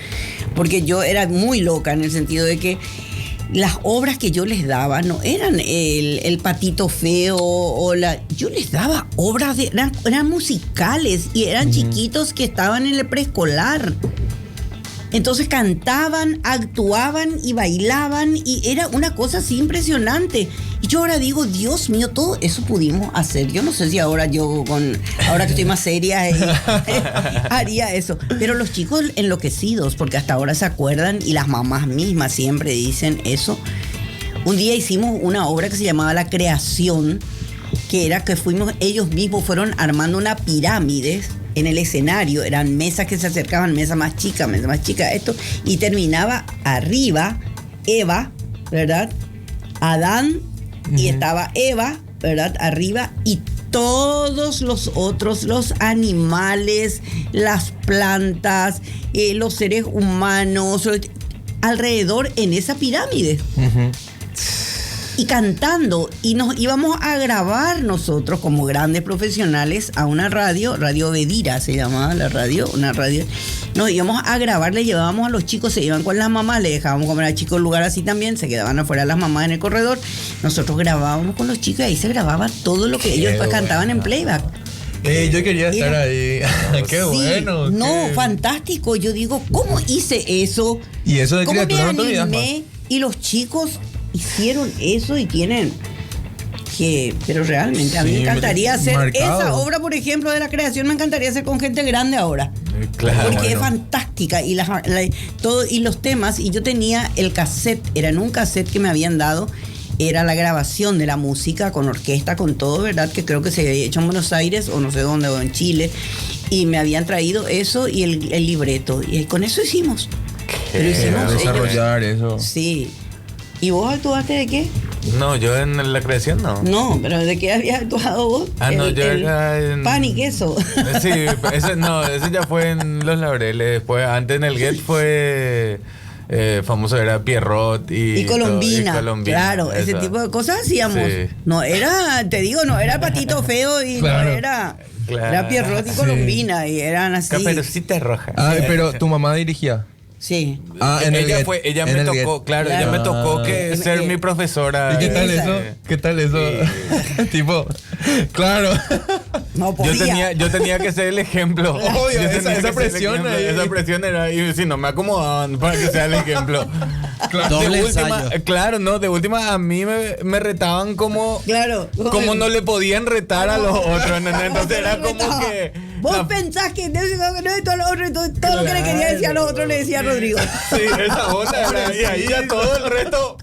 porque yo era muy loca en el sentido de que las obras que yo les daba no eran el Patito Feo yo les daba obras eran musicales y eran chiquitos que estaban en el preescolar. Entonces cantaban, actuaban y bailaban y era una cosa así impresionante. Y yo ahora digo, Dios mío, todo eso pudimos hacer. Yo no sé si ahora ahora que estoy más seria, haría eso. Pero los chicos enloquecidos, porque hasta ahora se acuerdan y las mamás mismas siempre dicen eso. Un día hicimos una obra que se llamaba La Creación, que era que ellos mismos fueron armando una pirámide en el escenario, eran mesas que se acercaban, mesa más chica, esto, y terminaba arriba Eva, ¿verdad? Adán, y estaba Eva, ¿verdad? Arriba, y todos los otros, los animales, las plantas, los seres humanos, alrededor en esa pirámide. Y cantando, y nos íbamos a grabar nosotros como grandes profesionales a una Radio Bedira se llamaba la radio, una radio. Nos íbamos a grabar, le llevábamos a los chicos, se iban con las mamás, le dejábamos comer a chicos en lugar así también, se quedaban afuera las mamás en el corredor, nosotros grabábamos con los chicos y ahí se grababa todo lo que ellos cantaban en playback. Yo quería estar ahí. Qué bueno. No, fantástico. Yo digo, ¿cómo hice eso? Y eso de ¿Cómo criatura me no te olvidas animé? más. Y los chicos hicieron eso y tienen pero realmente a mí me encantaría hacer esa obra, por ejemplo, de La Creación, me encantaría hacer con gente grande ahora. Claro. Porque es fantástica y y los temas, y yo tenía el cassette, era en un cassette que me habían dado, era la grabación de la música con orquesta, con todo, ¿verdad? Que creo que se había hecho en Buenos Aires o no sé dónde, o en Chile, y me habían traído eso y el libreto, y con eso hicimos. Pero hicimos desarrollar eso. Sí. ¿Y vos actuaste de qué? No, yo en la creación no. No, pero ¿de qué habías actuado vos? No, yo era en... Pan y queso. Sí, ese ya fue en Los Laureles. Después, antes en el Get fue... famoso era Pierrot y Colombina. todo, y Colombina. Claro, ese Esa. tipo de cosas hacíamos. Sí. No era, te digo, no era Patito Feo y Claro. no era... Claro. Era Pierrot y Sí. Colombina y eran así. Caperucita Roja. Pero tu mamá dirigía. Sí. En el Get. Ella En me el tocó, Get. claro, Claro. ella me tocó que ser mi profesora. ¿Y qué tal Esa. eso? ¿Qué tal eso? Tipo, claro. No podía. Yo tenía que ser el ejemplo. Obvio, Yo esa- tenía esa que ser el presión ejemplo. ahí. Esa presión era, y si no me acomodaban para que sea el ejemplo. Doble De última, ensayo. claro, no, de última a mí me retaban como... Claro. Como no le podían retar a los otros, ¿entendés? Entonces era como Retaba. que... Vos la- pensás que no, y todo lo otro, todo lo que le quería decir a los otros le decía a Rodrigo. Sí, esa onda era, y ahí ya todo el resto...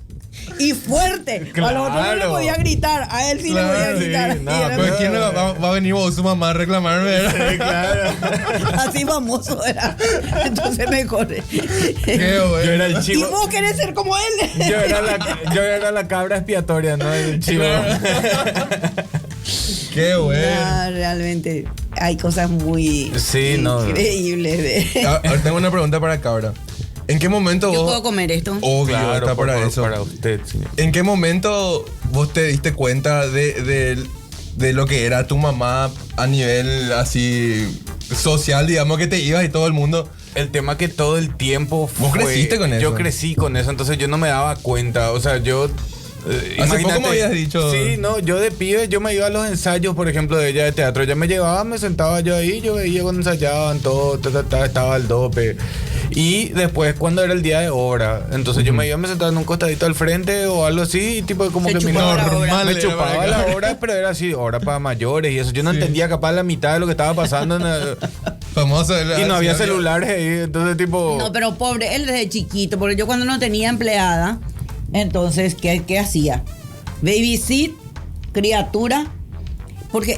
Y fuerte. A los otros no le Claro. podía gritar. A él sí le podía Claro, gritar. sí, Y no, era Pues, como- ¿quién no va a venir vos, su mamá, a reclamarme? ¿verdad? Sí, claro. Así famoso era. Entonces mejor. Qué bueno. Yo era el Y chivo... vos querés ser como él. Yo era la cabra expiatoria, ¿no? El chivo. Qué bueno. No, realmente hay cosas muy Sí, no. increíbles. Ahora tengo una pregunta para Cabra. ¿En qué momento ¿Yo vos... puedo comer esto? Obvio, está por para favor, eso. para usted, señor. ¿En qué momento vos te diste cuenta de lo que era tu mamá a nivel así social, digamos, que te ibas y todo el mundo? El tema que todo el tiempo ¿Vos creciste con eso? Yo crecí con eso, entonces yo no me daba cuenta. O sea, yo... Hace poco me habías dicho. Sí, no, yo de pibe, yo me iba a los ensayos, por ejemplo, de ella de teatro. Ella me llevaba, me sentaba yo ahí, yo veía cuando ensayaban, todo, estaba al dope. Y después, cuando era el día de obra, entonces yo me iba, me sentaba en un costadito al frente o algo así, y tipo como Se que chupaba la obra. me era chupaba para la acá. hora, pero era así, hora para mayores y eso. Yo no entendía capaz la mitad de lo que estaba pasando Famoso. y no había celulares ahí, entonces tipo... No, pero pobre, él desde chiquito, porque yo cuando no tenía empleada, entonces, ¿qué hacía? Babysit, criatura, porque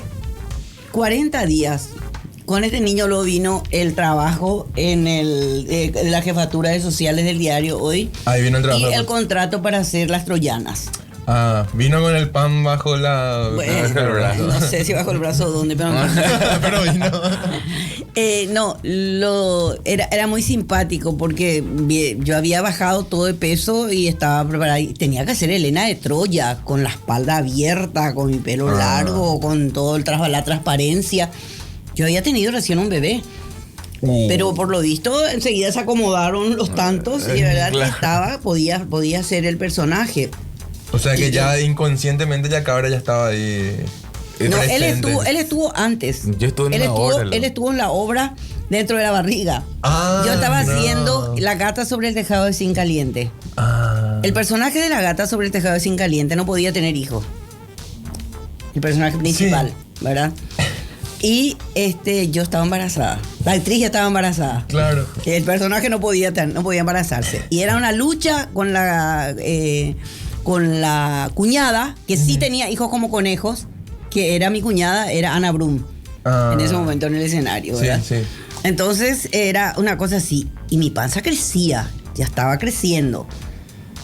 40 días con este niño lo vino el trabajo en la jefatura de sociales del diario Hoy Ahí vino el trabajo. y el contrato para hacer las troyanas. Vino con el pan bajo la... Bueno, bajo el brazo. no sé si bajo el brazo o dónde, pero Pero vino. era muy simpático porque yo había bajado todo de peso y estaba preparada. Y tenía que hacer Helena de Troya con la espalda abierta, con mi pelo largo, con todo el trabajo, la transparencia. Yo había tenido recién un bebé. Pero por lo visto enseguida se acomodaron los tantos y de verdad que podía ser el personaje. O sea que ya inconscientemente ya Cabra ya estaba ahí. No, él presente. estuvo antes. Yo estuve en él la estuvo, obra, ¿no? él estuvo en la obra dentro de la barriga. Yo estaba haciendo La gata sobre el tejado de zinc caliente. El personaje de la gata sobre el tejado de zinc caliente no podía tener hijos. El personaje principal, ¿verdad? Y yo estaba embarazada. La actriz ya estaba embarazada. Claro. El personaje no podía embarazarse. Y era una lucha con la cuñada, que sí tenía hijos como conejos, que era mi cuñada, era Ana Brum. En ese momento en el escenario, ¿verdad? Sí, sí. Entonces era una cosa así. Y mi panza crecía, ya estaba creciendo.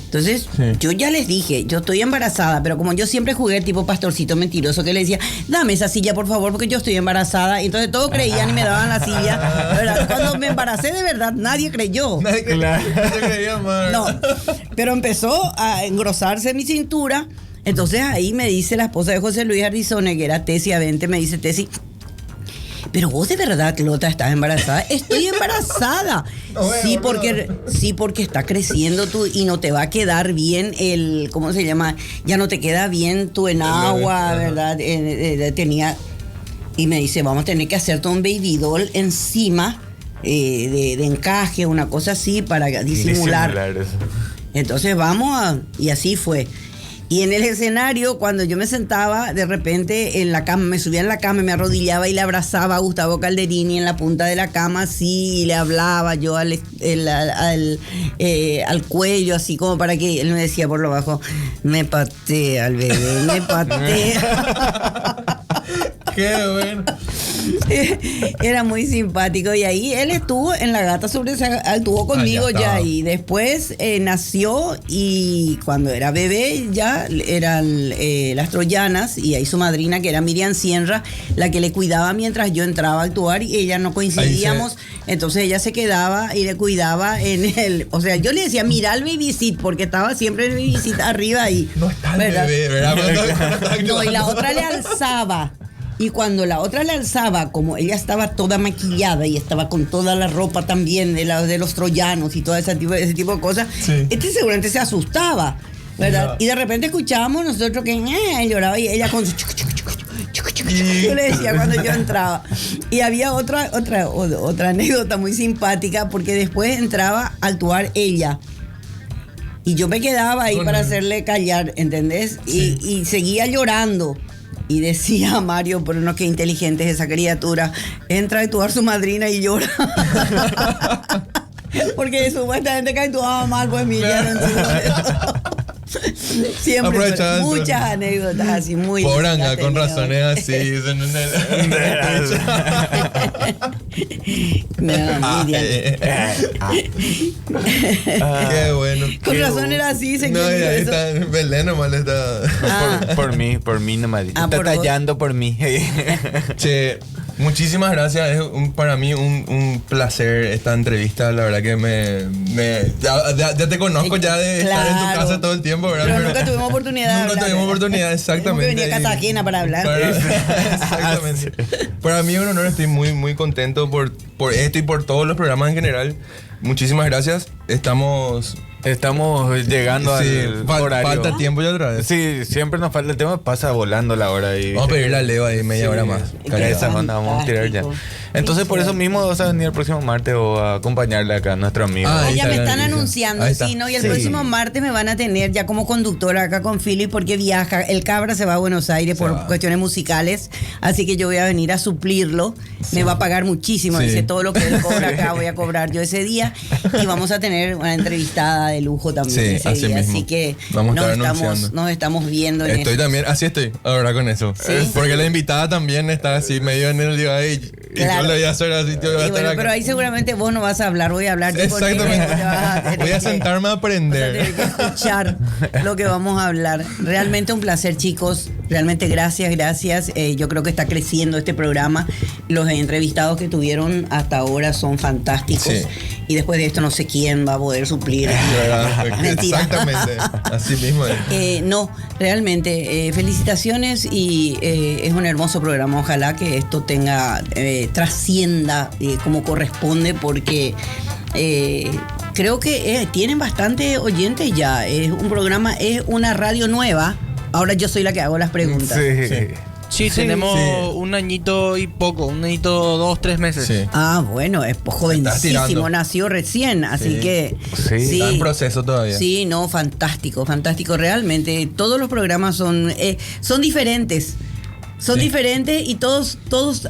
Entonces, Sí. yo ya les dije, yo estoy embarazada, pero como yo siempre jugué tipo pastorcito mentiroso que le decía, dame esa silla por favor porque yo estoy embarazada. Y entonces todos creían y me daban la silla. ¿Verdad? Cuando me embaracé de verdad, nadie creyó. Nadie creía más. No, pero empezó a engrosarse mi cintura. Entonces ahí me dice la esposa de José Luis Arizone, que era Tesi Avente, me dice, Tesi, pero vos de verdad, Clota, estás embarazada. Estoy embarazada. Sí, porque está creciendo tú y no te va a quedar bien ¿cómo se llama? Ya no te queda bien tu enagua, ¿verdad? Tenía, y me dice, vamos a tener que hacerte un baby doll encima de encaje, una cosa así para disimular. eso. Entonces y así fue. Y en el escenario, cuando yo me sentaba, de repente en la cama, me subía en la cama, me arrodillaba y le abrazaba a Gustavo Calderini en la punta de la cama, así, y le hablaba yo al cuello, así como para que él me decía por lo bajo, me patea al bebé, me patea. Qué bueno. Era muy simpático. Y ahí él estuvo en La Gata estuvo conmigo ya. Y después nació, y cuando era bebé ya eran las troyanas, y ahí su madrina, que era Miriam Sienra, la que le cuidaba mientras yo entraba a actuar, y ella no coincidíamos. Entonces ella se quedaba y le cuidaba en el... O sea, yo le decía, mira el babysit, porque estaba siempre el babysit arriba y... No está el bebé, ¿verdad? No, y la otra le alzaba. Y cuando la otra le alzaba, como ella estaba toda maquillada y estaba con toda la ropa también de los troyanos y todo ese tipo de cosas, sí. Seguramente se asustaba, ¿verdad? Yeah. Y de repente escuchábamos nosotros que lloraba, y ella con su... Yo le decía cuando yo entraba. Y había otra anécdota muy simpática, porque después entraba a actuar ella. Y yo me quedaba ahí para hacerle callar, ¿entendés? Sí. Y seguía llorando. Y decía Mario, pero no, qué inteligente es esa criatura. Entra a actuar su madrina y llora. Porque supuestamente que actuaba mal, pues Miriam. Siempre muchas anécdotas así muy... Poranga, con razones así. Qué bueno. Con razón era así. No, y ahí está Belén nomás le está... Por mí nomás. Está tallando por mí. Che, muchísimas gracias. Es para mí un placer esta entrevista. La verdad que ya te conozco ya de estar en tu casa todo el tiempo, ¿verdad? Pero nunca tuvimos oportunidad de hablar. Nunca tuvimos oportunidad, exactamente. Nunca venía a Cartagena para hablar. Exactamente. Para mí es un honor, estoy muy, muy contento por esto y por todos los programas en general. Muchísimas gracias. Estamos llegando al horario. Falta tiempo ya otra vez. Sí, siempre nos falta el tema, pasa volando la hora. Vamos a pedirle a Leo ahí media hora más. Esa onda vamos a tirar ya. Entonces, por eso mismo vas a venir el próximo martes o a acompañarle acá a nuestro amigo. Ya me están anunciando, sí, ¿no? Y el próximo martes me van a tener ya como conductora acá con Philip, porque viaja. El Cabra se va a Buenos Aires por cuestiones musicales, así que yo voy a venir a suplirlo. Sí. Me va a pagar muchísimo. Dice, todo lo que él cobra acá voy a cobrar yo ese día. Y vamos a tener una entrevistada de lujo también ese día. Así que nos estamos viendo en esto. También, así estoy ahora con eso. ¿Sí? Porque la invitada también está así medio en el día y yo le voy a hacer así. Pero ahí seguramente vos no vas a hablar, voy a hablar. Exactamente. Voy a sentarme a aprender. Vas a tener que escuchar lo que vamos a hablar. Realmente un placer, chicos. Realmente gracias. Yo creo que está creciendo este programa. Los entrevistados que tuvieron hasta ahora son fantásticos. Sí. Y después de esto no sé quién va a poder suplir. Mentira. Exactamente. Así mismo es. No, realmente felicitaciones, y es un hermoso programa. Ojalá que esto trascienda como corresponde, porque creo que tienen bastante oyentes ya. Es un programa, es una radio nueva. Ahora yo soy la que hago las preguntas. Sí, tenemos un añito y poco, 2-3 meses. Sí. Bueno, es jovencísimo, nació recién, así que... Sí, está en proceso todavía. Sí, no, fantástico. Realmente, todos los programas son diferentes. Son diferentes y todos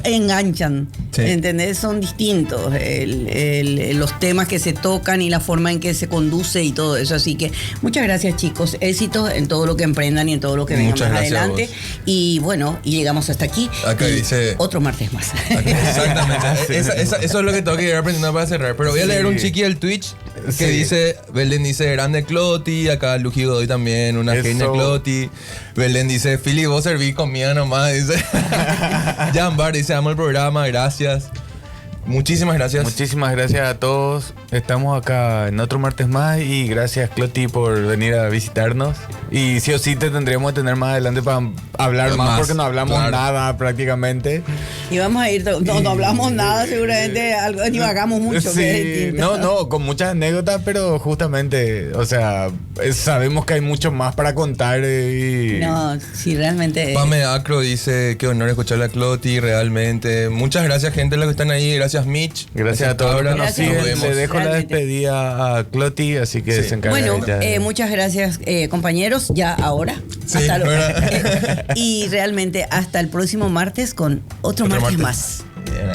enganchan, ¿entendés? Son distintos los temas que se tocan y la forma en que se conduce y todo eso. Así que muchas gracias, chicos. Éxitos en todo lo que emprendan y en todo lo que vengan más adelante. Y bueno, y llegamos hasta aquí. Acá dice... Otro martes más. Exactamente. Eso es lo que tengo que ir aprendiendo para cerrar. Pero voy a leer un chiqui del Twitch que dice... Belén dice, grande Cloti. Acá Luji Godoy también, una genia Cloti. Belén dice, Philly, vos servís comida nomás. Dice Jambar dice, amo el programa, gracias. Muchísimas gracias. Muchísimas gracias a todos. Estamos acá en otro martes más, y gracias, Cloti, por venir a visitarnos. Y sí o sí te tendríamos que tener más adelante para hablar más, porque no hablamos nada prácticamente. Y vamos a ir, no hablamos nada, seguramente divagamos mucho. Sí, con muchas anécdotas, pero justamente, o sea, sabemos que hay mucho más para contar. No, sí, realmente. Pame Acro dice, qué honor escucharle a Cloti, realmente. Muchas gracias, gente, los que están ahí. Gracias, Mitch. Gracias a todos los que nos siguen. Le dejo la despedida a Cloti, así que se encarga. Bueno, muchas gracias, compañeros. Ya ahora. Sí, hasta luego. Y realmente hasta el próximo martes con otro martes más. Bien.